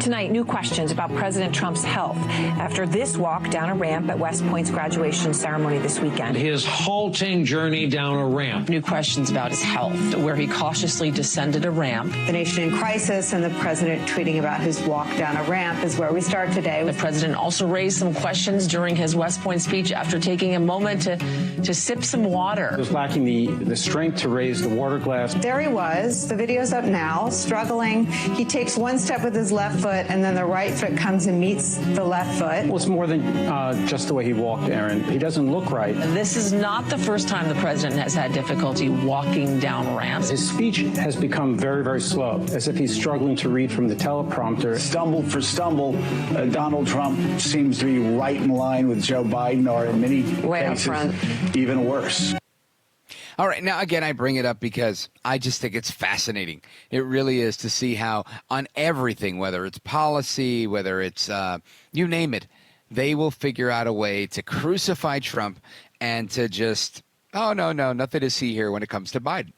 Tonight, new questions about President Trump's health after this walk down a ramp at West Point's graduation ceremony this weekend. His halting journey down a ramp. New questions about his health, where he cautiously descended a ramp. The nation in crisis and the president tweeting about his walk down a ramp is where we start today. The president also raised some questions during his West Point speech after taking a moment to sip some water. He was lacking the strength to raise the water glass. There he was. The video's up now, struggling. He takes one step with his left foot, and then the right foot comes and meets the left foot. Well, it's more than just the way he walked, Aaron. He doesn't look right. This is not the first time the president has had difficulty walking down ramps. His speech has become very, very slow, as if he's struggling to read from the teleprompter. Stumble for stumble, Donald Trump seems to be right in line with Joe Biden, or in many cases, even worse. All right. Now, again, I bring it up because I just think it's fascinating. It really is to see how on everything, whether it's policy, whether it's you name it, they will figure out a way to crucify Trump and to just, oh, no, nothing to see here when it comes to Biden.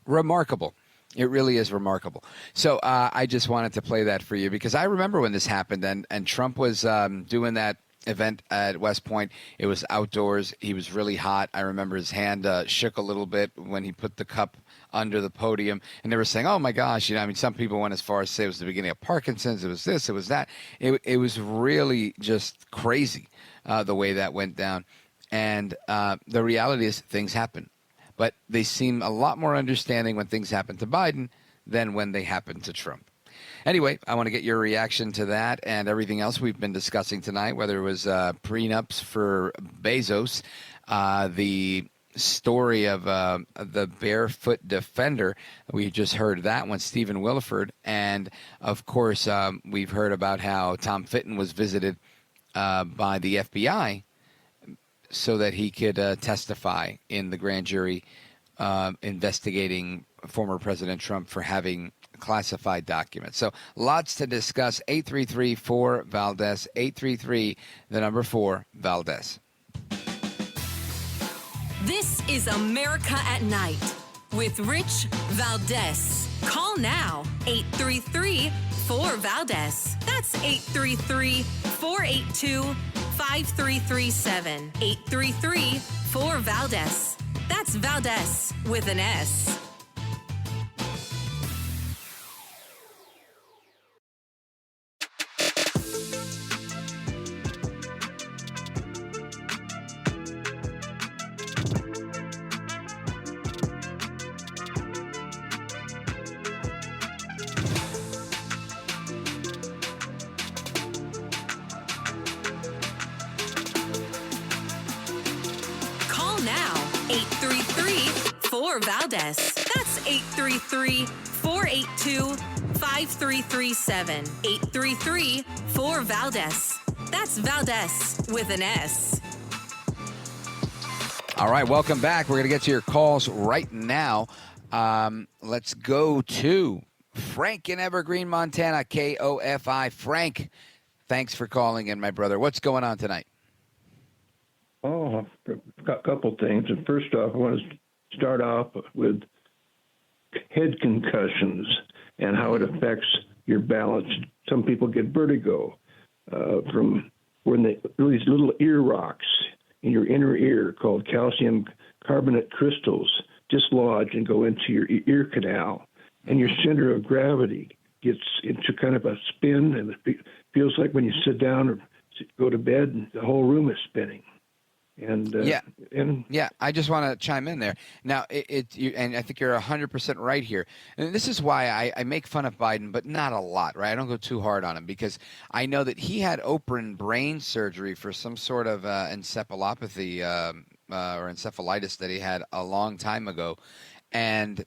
Remarkable. It really is remarkable. So I just wanted to play that for you because I remember when this happened and Trump was doing that event at West Point. It was outdoors. He was really hot. I remember his hand shook a little bit when he put the cup under the podium, and they were saying, oh my gosh, some people went as far as to say it was the beginning of Parkinson's. It was this, it was that. It was really just crazy the way that went down. And the reality is things happen, but they seem a lot more understanding when things happen to Biden than when they happen to Trump. Anyway, I want to get your reaction to that and everything else we've been discussing tonight, whether it was prenups for Bezos, the story of the barefoot defender. We just heard that one, Stephen Williford. And, of course, we've heard about how Tom Fitton was visited by the FBI so that he could testify in the grand jury investigating former President Trump for having classified documents. So lots to discuss. 833-4-VALDEZ, 833-4-VALDEZ. This is America at Night with Rich Valdez. Call now, 833-4-VALDEZ. That's 833-482-5337. 833-4-VALDEZ. That's Valdez with an S. Valdez. That's 833-482-5337. 833-4-VALDEZ. That's Valdez with an S. All right, welcome back. We're going to get to your calls right now. Let's go to Frank in Evergreen, Montana, KOFI. Frank, thanks for calling in, my brother. What's going on tonight? Oh, a couple things. And first off, I want to start off with head concussions and how it affects your balance. Some people get vertigo from when these little ear rocks in your inner ear called calcium carbonate crystals dislodge and go into your ear canal, and your center of gravity gets into kind of a spin, and it feels like when you sit down or go to bed, the whole room is spinning. And I just want to chime in there. Now, and I think you're 100% right here. And this is why I make fun of Biden, but not a lot, right? I don't go too hard on him because I know that he had open brain surgery for some sort of encephalopathy or encephalitis that he had a long time ago, and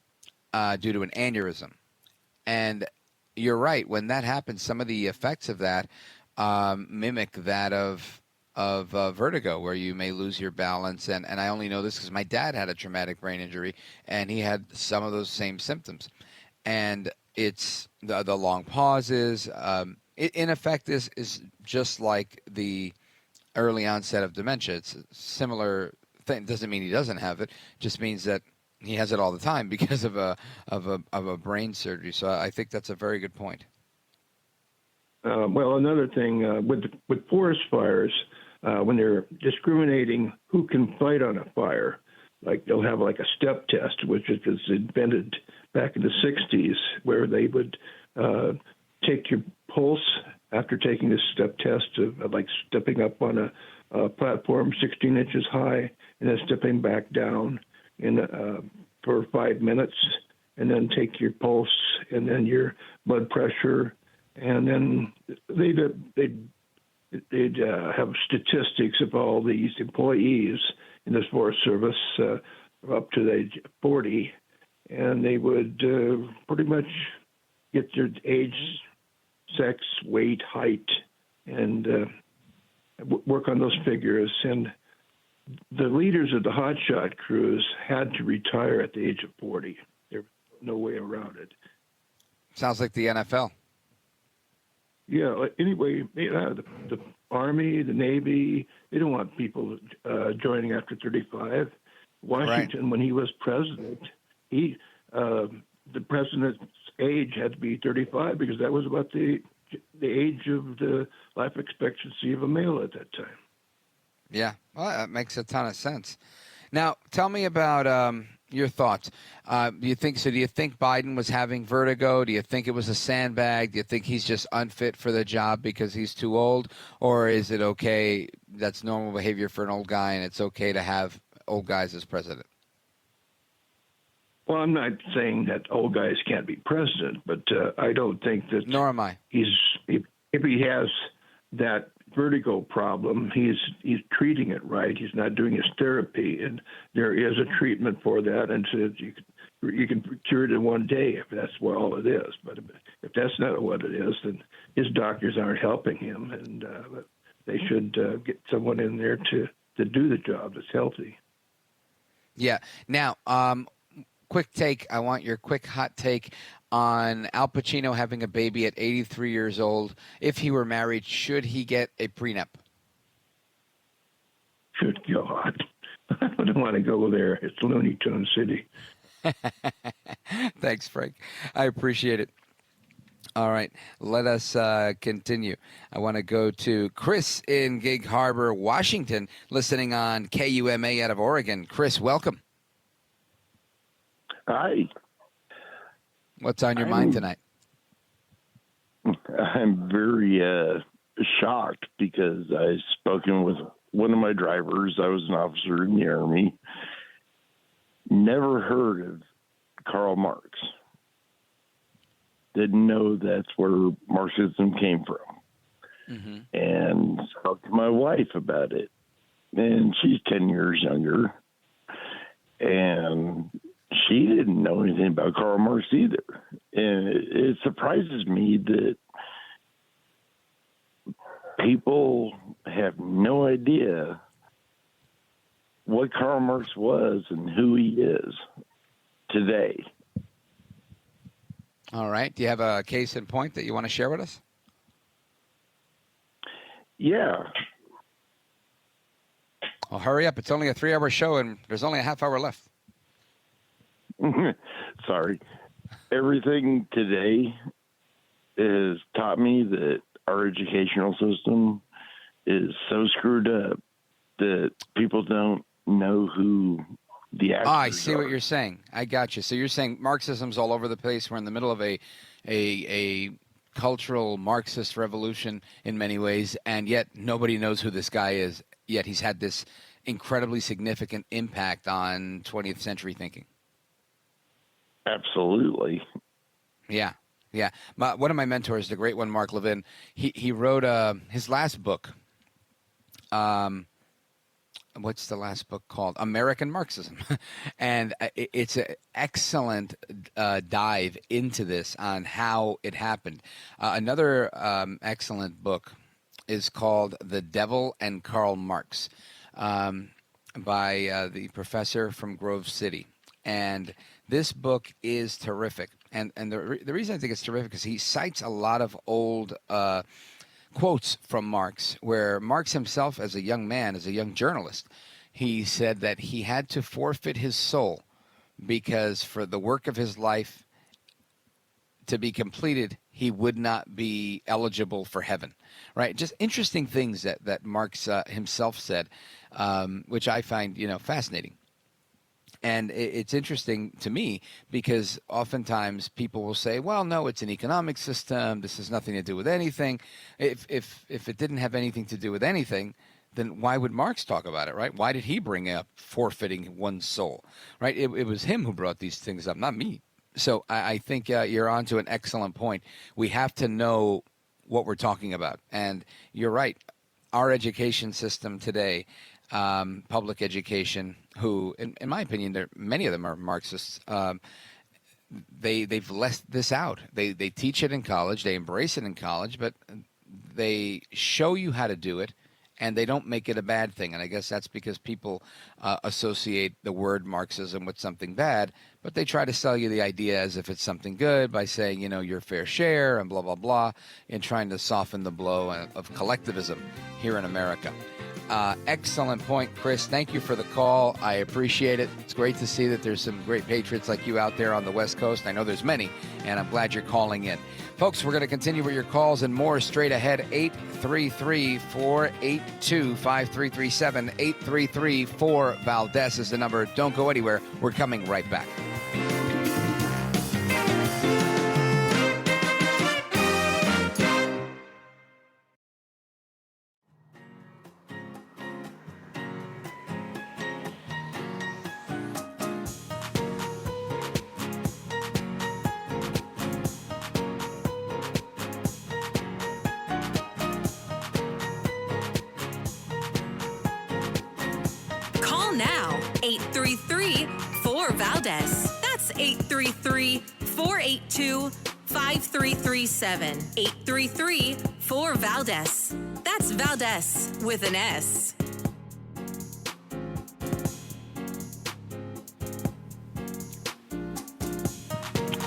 due to an aneurysm. And you're right. When that happens, some of the effects of that mimic that of vertigo, where you may lose your balance. And I only know this because my dad had a traumatic brain injury, and he had some of those same symptoms. And it's the long pauses. In effect, this is just like the early onset of dementia. It's a similar thing. Doesn't mean he doesn't have it. Just means that he has it all the time because of a brain surgery. So I think that's a very good point. Well, another thing with forest fires, when they're discriminating who can fight on a fire, like they'll have like a step test, which was invented back in the 60s, where they would take your pulse after taking this step test of like stepping up on a platform 16 inches high and then stepping back down for 5 minutes, and then take your pulse and then your blood pressure, and then they'd have statistics of all these employees in the Forest Service up to the age of 40, and they would pretty much get their age, sex, weight, height, and work on those figures. And the leaders of the hotshot crews had to retire at the age of 40. There's no way around it. Sounds like the NFL. Yeah, anyway, the Army, the Navy, they don't want people joining after 35. Washington, right. When he was president, the president's age had to be 35 because that was about the age of the life expectancy of a male at that time. Yeah, well, that makes a ton of sense. Now, tell me about your thoughts. Do you think Biden was having vertigo? Do you think it was a sandbag? Do you think he's just unfit for the job because he's too old? Or is it okay, that's normal behavior for an old guy, and it's okay to have old guys as president? Well, I'm not saying that old guys can't be president, but I don't think that... Nor am I. If he has that vertigo problem, he's treating it right. He's not doing his therapy, and there is a treatment for that, and so you can cure it in one day if that's what all it is. But if that's not what it is, then his doctors aren't helping him, and they should get someone in there to do the job that's healthy. Yeah. Now, quick take. I want your quick hot take on Al Pacino having a baby at 83 years old. If he were married, should he get a prenup? Good God. I don't want to go there. It's Looney Tunes City. Thanks, Frank. I appreciate it. All right, let us continue. I want to go to Chris in Gig Harbor, Washington, listening on KUMA out of Oregon. Chris, welcome. Hi. What's on your mind tonight? I'm very shocked because I've spoken with one of my drivers. I was an officer in the Army. Never heard of Karl Marx. Didn't know that's where Marxism came from. Mm-hmm. And spoke to my wife about it. And she's 10 years younger. And she didn't know anything about Karl Marx either. And it surprises me that people have no idea what Karl Marx was and who he is today. All right. Do you have a case in point that you want to share with us? Yeah. Well, hurry up. It's only a 3-hour show, and there's only a half hour left. Sorry. Everything today has taught me that our educational system is so screwed up that people don't know who the actors I see are. what you're saying. I got you. So you're saying Marxism's all over the place. We're in the middle of a cultural Marxist revolution in many ways, and yet nobody knows who this guy is. Yet he's had this incredibly significant impact on 20th century thinking. Absolutely. Yeah. Yeah. One of my mentors, the great one, Mark Levin, he wrote his last book. What's the last book called? American Marxism. And it's an excellent dive into this on how it happened. Another excellent book is called The Devil and Karl Marx by the professor from Grove City. And this book is terrific. And the reason I think it's terrific is he cites a lot of old quotes from Marx, where Marx himself, as a young man, as a young journalist, he said that he had to forfeit his soul because for the work of his life to be completed, he would not be eligible for heaven. Right? Just interesting things that Marx himself said, which I find, fascinating. And it's interesting to me because oftentimes people will say, well, no, it's an economic system. This has nothing to do with anything. If it didn't have anything to do with anything, then why would Marx talk about it, right? Why did he bring up forfeiting one's soul, right? It was him who brought these things up, not me. So I think you're on to an excellent point. We have to know what we're talking about. And you're right. Our education system today, public education, who, in my opinion, many of them are Marxists. They've left this out. They teach it in college, they embrace it in college, but they show you how to do it, and they don't make it a bad thing. And I guess that's because people associate the word Marxism with something bad, but they try to sell you the idea as if it's something good by saying, your fair share and blah, blah, blah, and trying to soften the blow of collectivism here in America. Excellent point, Chris. Thank you for the call. I appreciate it. It's great to see that there's some great patriots like you out there on the West Coast. I know there's many, and I'm glad you're calling in. Folks, we're going to continue with your calls and more straight ahead. 833-482-5337. 833-4-VALDEZ is the number. Don't go anywhere. We're coming right back. Call now, 833-4-VALDEZ. That's 833-482-5337. 833-4-VALDEZ. That's Valdez with an S.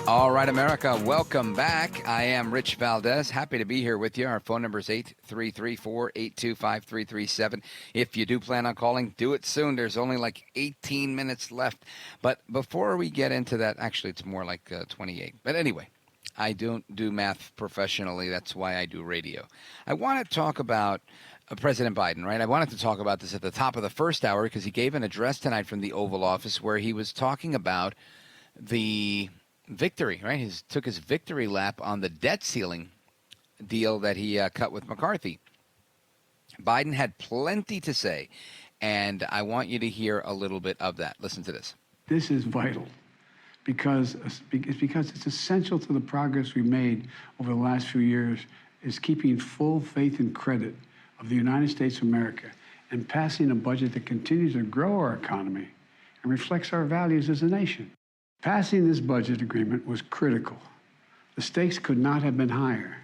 All right, America, welcome back. I am Rich Valdez. Happy to be here with you. Our phone number is 833-482-5337. If you do plan on calling, do it soon. There's only like 18 minutes left. But before we get into that, actually, it's more like 28. But anyway, I don't do math professionally. That's why I do radio. I want to talk about President Biden, right? I wanted to talk about this at the top of the first hour because he gave an address tonight from the Oval Office where he was talking about the victory, right? He took his victory lap on the debt ceiling deal that he cut with McCarthy. Biden had plenty to say, and I want you to hear a little bit of that. Listen to this. This is vital because it's essential to the progress we've made over the last few years is keeping full faith and credit of the United States of America and passing a budget that continues to grow our economy and reflects our values as a nation. Passing this budget agreement was critical. The stakes could not have been higher.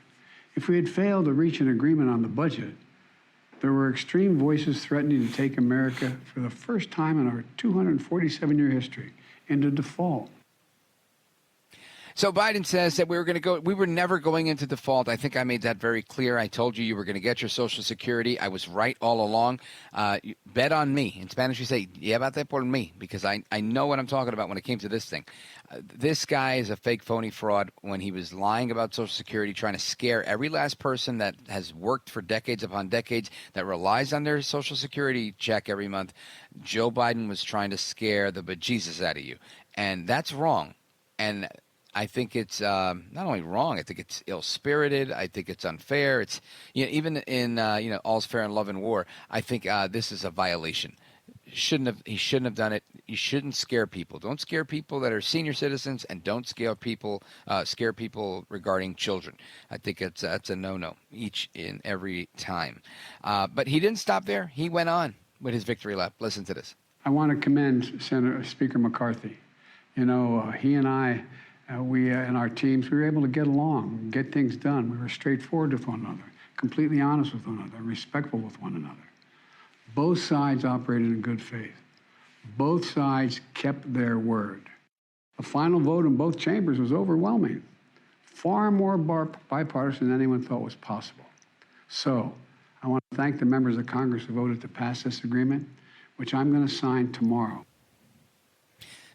If we had failed to reach an agreement on the budget There were extreme voices threatening to take America for the first time in our 247-year history into default. So Biden says that we were never going into default. I think I made that very clear. I told you were going to get your Social Security. I was right all along. Bet on me. In Spanish, we say, llévate por mí, because I know what I'm talking about when it came to this thing. This guy is a fake, phony fraud when he was lying about Social Security, trying to scare every last person that has worked for decades upon decades, that relies on their Social Security check every month. Joe Biden was trying to scare the bejesus out of you. And that's wrong. And I think it's not only wrong. I think it's ill-spirited. I think it's unfair. It's even in all's fair in love and war. I think this is a violation. He shouldn't have done it. You shouldn't scare people. Don't scare people that are senior citizens, and don't scare people regarding children. I think that's a no-no each and every time. But he didn't stop there. He went on with his victory lap. Listen to this. I want to commend Speaker McCarthy. He and I. We and our teams, we were able to get along, get things done. We were straightforward with one another, completely honest with one another, respectful with one another. Both sides operated in good faith. Both sides kept their word. The final vote in both chambers was overwhelming, far more bipartisan than anyone thought was possible. So I want to thank the members of Congress who voted to pass this agreement, which I'm going to sign tomorrow.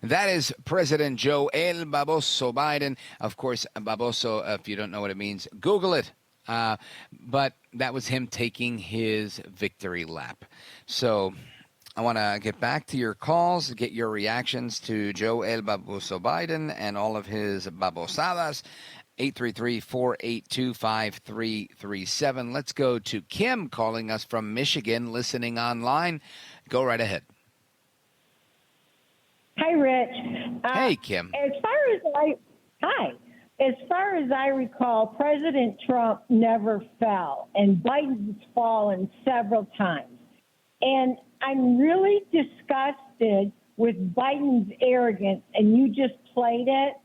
That is President Joe El Baboso Biden. Of course, Baboso, if you don't know what it means, Google it. But that was him taking his victory lap. So I want to get back to your calls, get your reactions to Joe El Baboso Biden and all of his babosadas. 833-482-5337. Let's go to Kim calling us from Michigan, listening online. Go right ahead. Hi, Rich. Hey, Kim. As far as I recall, President Trump never fell, and Biden's fallen several times. And I'm really disgusted with Biden's arrogance, and you just played it.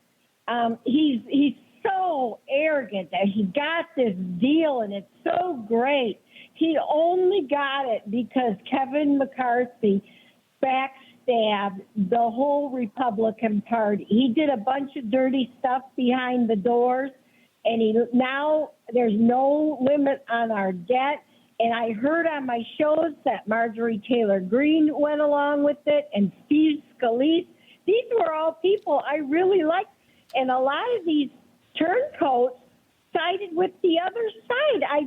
He's so arrogant that he got this deal, and it's so great. He only got it because Kevin McCarthy backstabbed the whole Republican Party. He did a bunch of dirty stuff behind the doors, and now there's no limit on our debt. And I heard on my shows that Marjorie Taylor Greene went along with it, and Steve Scalise. These were all people I really liked, and a lot of these turncoats sided with the other side. I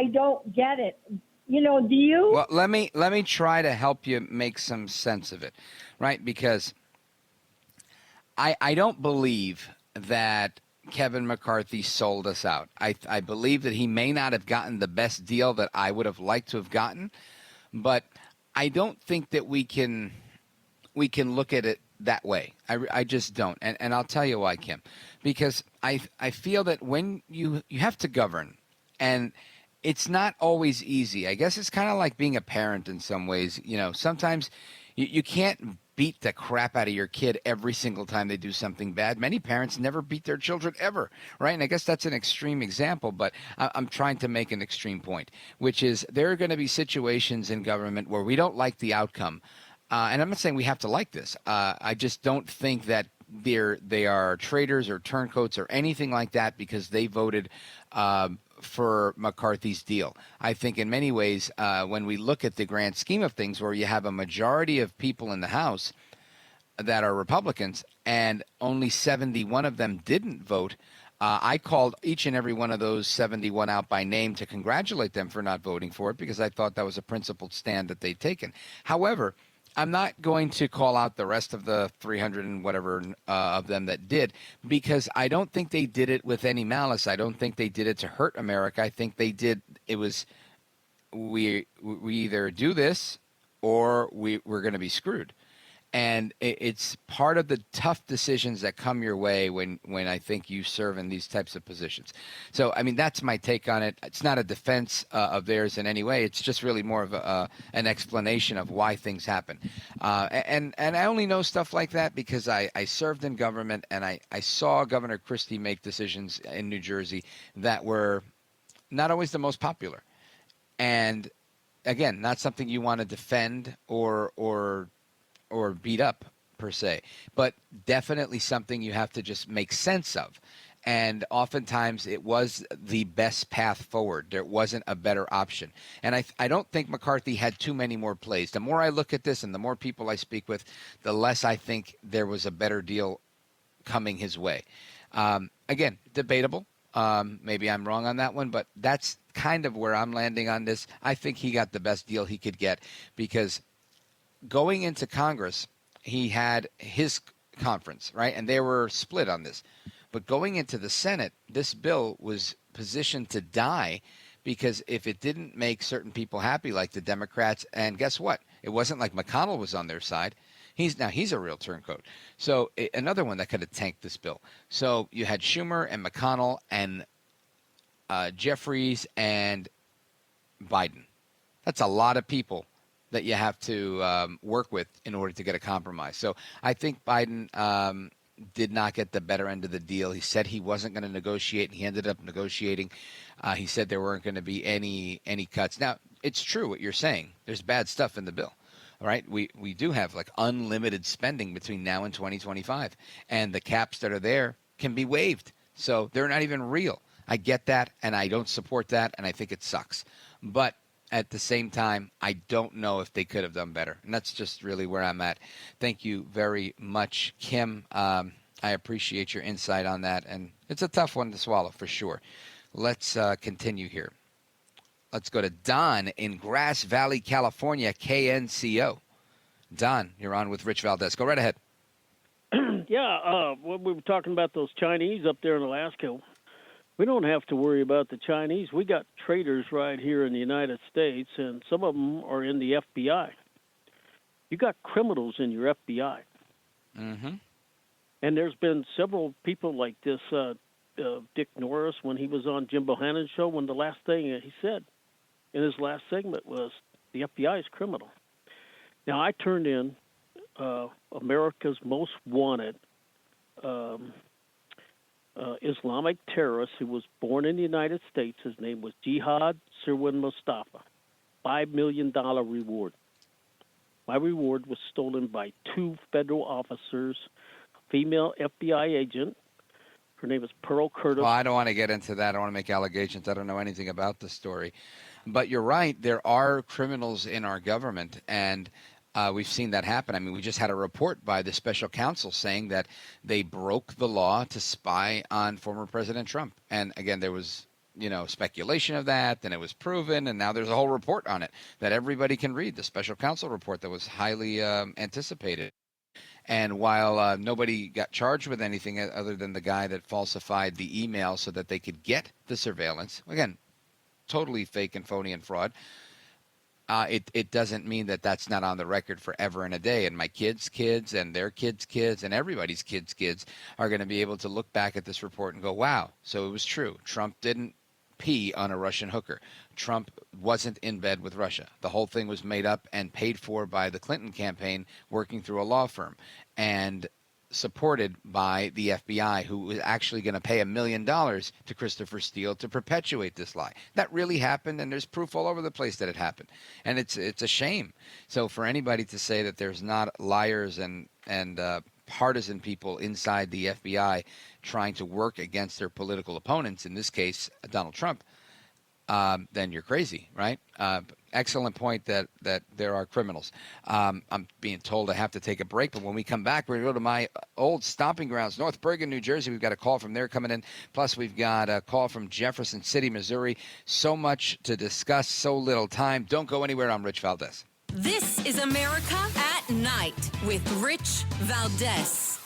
don't get it. Do you? Well, let me try to help you make some sense of it, right? Because I don't believe that Kevin McCarthy sold us out. I believe that he may not have gotten the best deal that I would have liked to have gotten, but I don't think that we can look at it that way. I just don't. And I'll tell you why, Kim. Because I feel that when you have to govern, and it's not always easy. I guess it's kind of like being a parent in some ways. Sometimes you can't beat the crap out of your kid every single time they do something bad. Many parents never beat their children ever, right? And I guess that's an extreme example, but I'm trying to make an extreme point, which is there are going to be situations in government where we don't like the outcome. And I'm not saying we have to like this. I just don't think that they are traitors or turncoats or anything like that because they voted for McCarthy's deal. I think in many ways, when we look at the grand scheme of things, where you have a majority of people in the House that are Republicans and only 71 of them didn't vote, I called each and every one of those 71 out by name to congratulate them for not voting for it because I thought that was a principled stand that they'd taken. However, I'm not going to call out the rest of the 300 and whatever of them that did, because I don't think they did it with any malice. I don't think they did it to hurt America. I think they did. It was we either do this or we're going to be screwed. And it's part of the tough decisions that come your way when I think you serve in these types of positions. So, I mean, that's my take on it. It's not a defense of theirs in any way. It's just really more of an explanation of why things happen. And I only know stuff like that because I served in government and I saw Governor Christie make decisions in New Jersey that were not always the most popular. And again, not something you want to defend or beat up per se, but definitely something you have to just make sense of. And oftentimes it was the best path forward. There wasn't a better option. And I don't think McCarthy had too many more plays. The more I look at this and the more people I speak with, the less I think there was a better deal coming his way. Again, debatable. Maybe I'm wrong on that one, but that's kind of where I'm landing on this. I think he got the best deal he could get because going into Congress, he had his conference, right? And they were split on this. But going into the Senate, this bill was positioned to die because if it didn't make certain people happy, like the Democrats, and guess what? It wasn't like McConnell was on their side. He's a real turncoat. So another one that could have tanked this bill. So you had Schumer and McConnell and Jeffries and Biden. That's a lot of people that you have to work with in order to get a compromise. So I think Biden did not get the better end of the deal. He said he wasn't going to negotiate, and he ended up negotiating. He said there weren't going to be any cuts. Now, it's true what you're saying. There's bad stuff in the bill. All right, we do have like unlimited spending between now and 2025, and the caps that are there can be waived. So they're not even real. I get that, and I don't support that, and I think it sucks. But at the same time, I don't know if they could have done better. And that's just really where I'm at. Thank you very much, Kim. I appreciate your insight on that. And it's a tough one to swallow for sure. Let's continue here. Let's go to Don in Grass Valley, California, KNCO. Don, you're on with Rich Valdez. Go right ahead. Yeah, when we were talking about those Chinese up there in Alaska, we don't have to worry about the Chinese. We got traitors right here in the United States, and some of them are in the FBI. You got criminals in your FBI. Mm-hmm. And there's been several people like this, Dick Norris, when he was on Jim Bohannon's show, when the last thing he said in his last segment was, the FBI is criminal. Now, I turned in America's Most Wanted Islamic terrorist who was born in the United States. His name was Jihad Sirwan Mustafa. $5 million reward. My reward was stolen by 2 federal officers, female FBI agent. Her name is Pearl Curtis. Well, I don't want to get into that. I don't want to make allegations. I don't know anything about the story. But you're right. There are criminals in our government, and we've seen that happen. I mean, we just had a report by the special counsel saying that they broke the law to spy on former President Trump. And again, there was, speculation of that, then it was proven, and now there's a whole report on it that everybody can read, the special counsel report that was highly anticipated. And while nobody got charged with anything other than the guy that falsified the email so that they could get the surveillance, again, totally fake and phony and fraud, it doesn't mean that that's not on the record forever and a day. And my kids' kids and their kids' kids and everybody's kids' are going to be able to look back at this report and go, wow, so it was true. Trump didn't pee on a Russian hooker. Trump wasn't in bed with Russia. The whole thing was made up and paid for by the Clinton campaign working through a law firm and supported by the FBI, who was actually going to pay $1 million to Christopher Steele to perpetuate this lie. That really happened, and there's proof all over the place that it happened. And it's a shame. So for anybody to say that there's not liars and partisan people inside the FBI trying to work against their political opponents, in this case, Donald Trump, then you're crazy, right? Excellent point that there are criminals. I'm being told I have to take a break, but when we come back, we're going to go to my old stomping grounds, North Bergen, New Jersey. We've got a call from there coming in. Plus, we've got a call from Jefferson City, Missouri. So much to discuss, so little time. Don't go anywhere. I'm Rich Valdez. This is America at Night with Rich Valdez.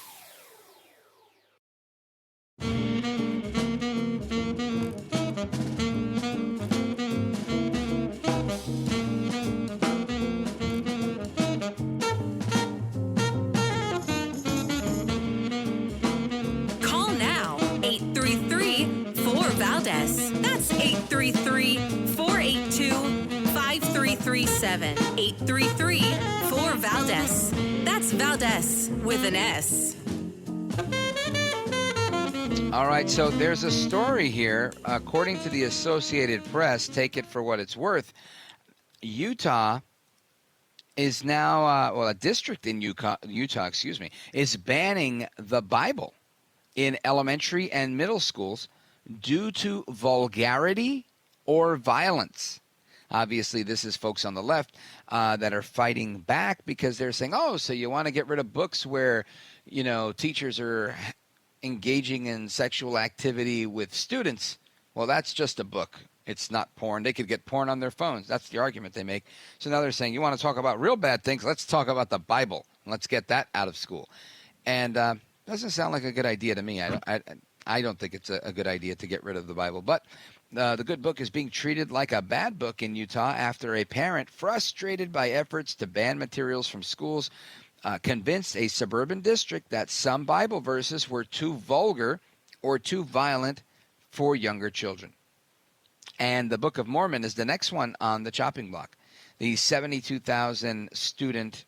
Call now, 833-4VALDEZ. That's 833-482-5337. 833-4VALDEZ. That's Valdez with an S. All right, so there's a story here. According to the Associated Press, take it for what it's worth, Utah is now, a district in Utah, is banning the Bible in elementary and middle schools due to vulgarity or violence. Obviously, this is folks on the left that are fighting back because they're saying, oh, so you want to get rid of books where, teachers are engaging in sexual activity with students. Well, that's just a book. It's not porn. They could get porn on their phones. That's the argument they make. So now they're saying, you want to talk about real bad things? Let's talk about the Bible. Let's get that out of school. And doesn't sound like a good idea to me. I don't think it's a good idea to get rid of the Bible. But the good book is being treated like a bad book in Utah after a parent, frustrated by efforts to ban materials from schools, convinced a suburban district that some Bible verses were too vulgar or too violent for younger children. And the Book of Mormon is the next one on the chopping block. The 72,000 student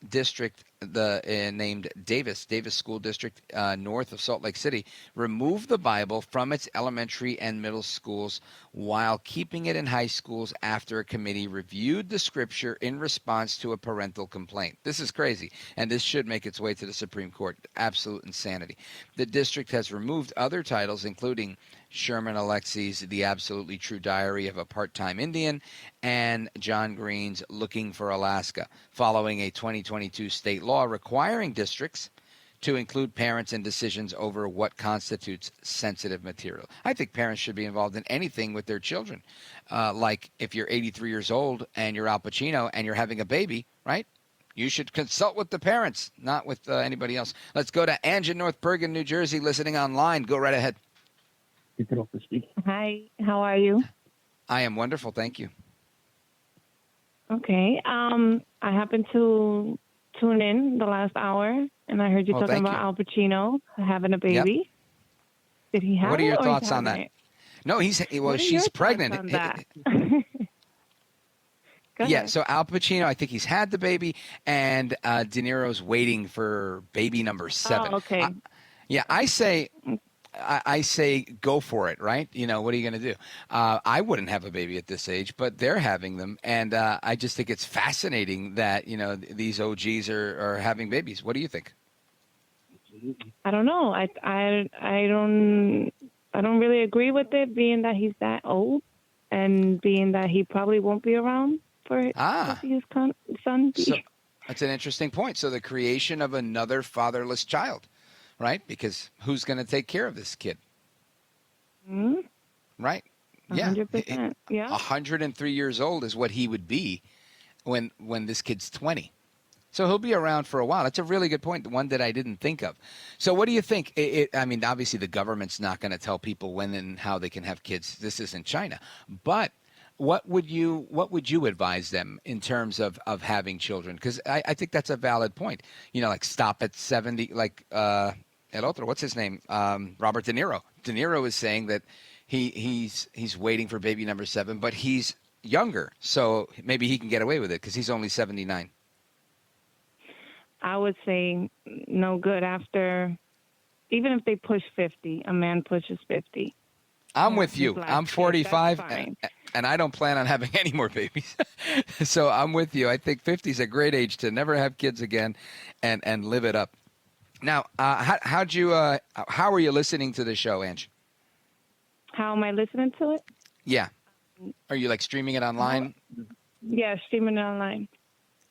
district, named Davis School District, north of Salt Lake City, removed the Bible from its elementary and middle schools while keeping it in high schools after a committee reviewed the scripture in response to a parental complaint. This is crazy, and this should make its way to the Supreme Court. Absolute insanity. The district has removed other titles, including Sherman Alexie's The Absolutely True Diary of a Part-Time Indian and John Green's Looking for Alaska, following a 2022 state law requiring districts to include parents in decisions over what constitutes sensitive material. I think parents should be involved in anything with their children. Like if you're 83 years old and you're Al Pacino and you're having a baby, right? You should consult with the parents, not with anybody else. Let's go to Ange in North Bergen, New Jersey, listening online. Go right ahead. Hi, how are you? I am wonderful, thank you. Okay. I happened to tune in the last hour, and I heard you talking about Al Pacino having a baby. Yep. Did he have? What are your thoughts on that? It? No, she's pregnant. On that? Yeah, so Al Pacino, I think he's had the baby, and De Niro's waiting for baby number 7. Oh, okay. I say go for it, right? What are you going to do? I wouldn't have a baby at this age, but they're having them. And I just think it's fascinating that, these OGs are having babies. What do you think? I don't know. I don't really agree with it, being that he's that old and being that he probably won't be around for his son. So, that's an interesting point. So the creation of another fatherless child. Right? Because who's going to take care of this kid? Mm-hmm. Right? Yeah. 100%. Yeah. 103 years old is what he would be when this kid's 20. So he'll be around for a while. That's a really good point, the one that I didn't think of. So what do you think? Obviously the government's not going to tell people when and how they can have kids. This isn't China. But what would you advise them in terms of having children? Because I think that's a valid point. Like stop at 70, like El Otro, what's his name? Robert De Niro. De Niro is saying that he's waiting for baby number 7, but he's younger, so maybe he can get away with it because he's only 79. I would say no good after, even if they push 50, a man pushes 50. I'm with you. I'm 45, and I don't plan on having any more babies. So I'm with you. I think 50 is a great age to never have kids again and live it up. Now, how are you listening to the show, Ange? How am I listening to it? Yeah. Are you streaming it online? Yeah, streaming it online.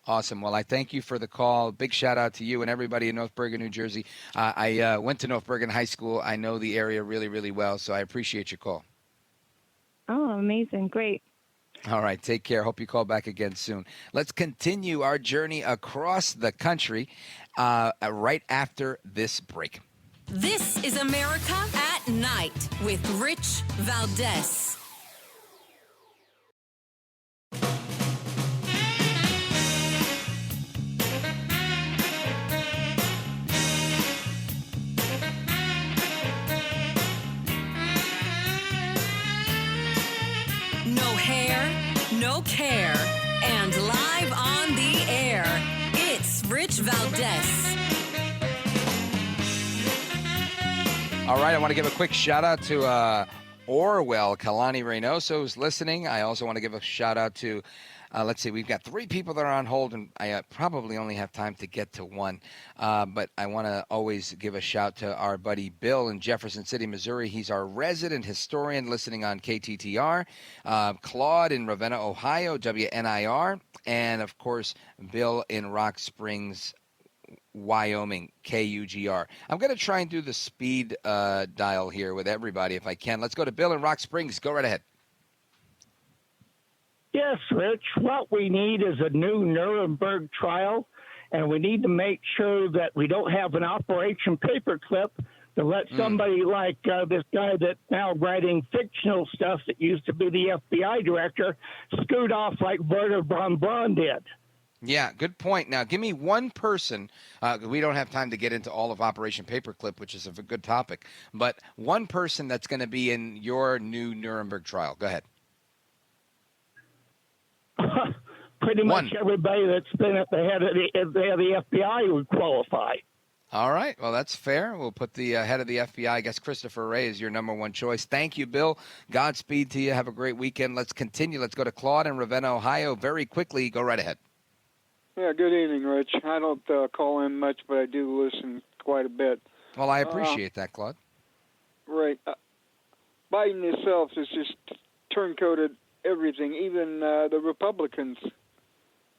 Awesome. Well, I thank you for the call. Big shout out to you and everybody in North Bergen, New Jersey. I went to North Bergen High School. I know the area really, really well, so I appreciate your call. Oh, amazing. Great. All right. Take care. Hope you call back again soon. Let's continue our journey across the country right after this break. This is America at Night with Rich Valdez. No hair, no care, and live on the air, it's Rich Valdez. All right, I want to give a quick shout-out to Orwell Kalani Reynoso, who's listening. I also want to give a shout-out to, let's see, we've got 3 people that are on hold, and I probably only have time to get to one. But I want to always give a shout to our buddy Bill in Jefferson City, Missouri. He's our resident historian listening on KTTR. Claude in Ravenna, Ohio, WNIR. And, of course, Bill in Rock Springs, Wyoming, KUGR. I'm going to try and do the speed dial here with everybody if I can. Let's go to Bill in Rock Springs. Go right ahead. Yes, Rich. What we need is a new Nuremberg trial, and we need to make sure that we don't have an Operation Paperclip to let somebody like this guy that's now writing fictional stuff that used to be the FBI director scoot off like Werner von Braun did. Yeah, good point. Now, give me one person. We don't have time to get into all of Operation Paperclip, which is a good topic, but one person that's going to be in your new Nuremberg trial. Go ahead. Pretty much everybody that's been at the head of the FBI would qualify. All right. Well, that's fair. We'll put the head of the FBI. I guess Christopher Wray is your number one choice. Thank you, Bill. Godspeed to you. Have a great weekend. Let's continue. Let's go to Claude in Ravenna, Ohio. Very quickly. Go right ahead. Yeah, good evening, Rich. I don't call in much, but I do listen quite a bit. Well, I appreciate that, Claude. Right. Biden himself has just turncoated everything, even the Republicans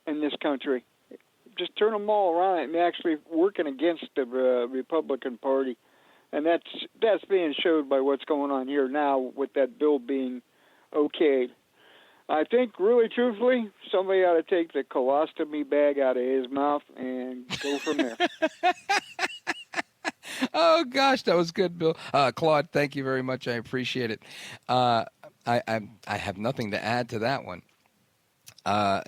in this country. Just turn them all around and actually working against the Republican Party. And that's being showed by what's going on here now with that bill being okayed. I think, really, truthfully, somebody ought to take the colostomy bag out of his mouth and go from there. Oh, gosh, that was good, Bill. Claude, thank you very much. I appreciate it. I have nothing to add to that one.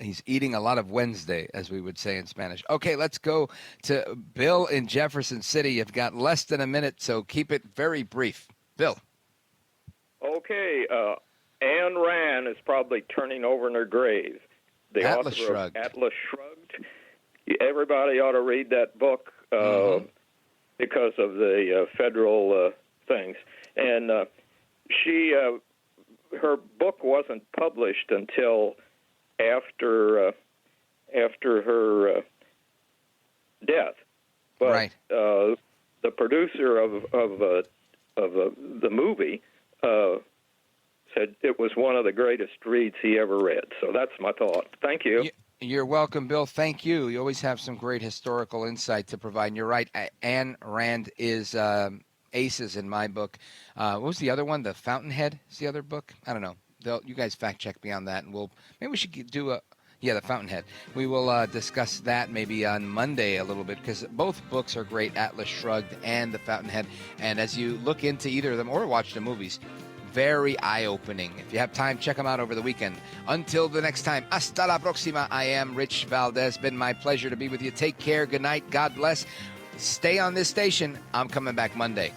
He's eating a lot of Wednesday, as we would say in Spanish. Okay, let's go to Bill in Jefferson City. You've got less than a minute, so keep it very brief. Bill. Okay, Ayn Rand is probably turning over in her grave. The Atlas author Shrugged. of Atlas Shrugged. Everybody ought to read that book because of the federal things. And her book wasn't published until after her death. But the producer of the movie said it was one of the greatest reads he ever read. So that's my thought. Thank you. You're welcome, Bill. Thank you. You always have some great historical insight to provide. And you're right. Ayn Rand is aces in my book. What was the other one? The Fountainhead is the other book? I don't know. You guys fact check me on that, and maybe we should do the Fountainhead. We will discuss that maybe on Monday a little bit, because both books are great, Atlas Shrugged and The Fountainhead. And as you look into either of them or watch the movies, very eye-opening. If you have time, check them out over the weekend. Until the next time, hasta la próxima. I am Rich Valdez. Been my pleasure to be with you. Take care. Good night. God bless. Stay on this station. I'm coming back Monday.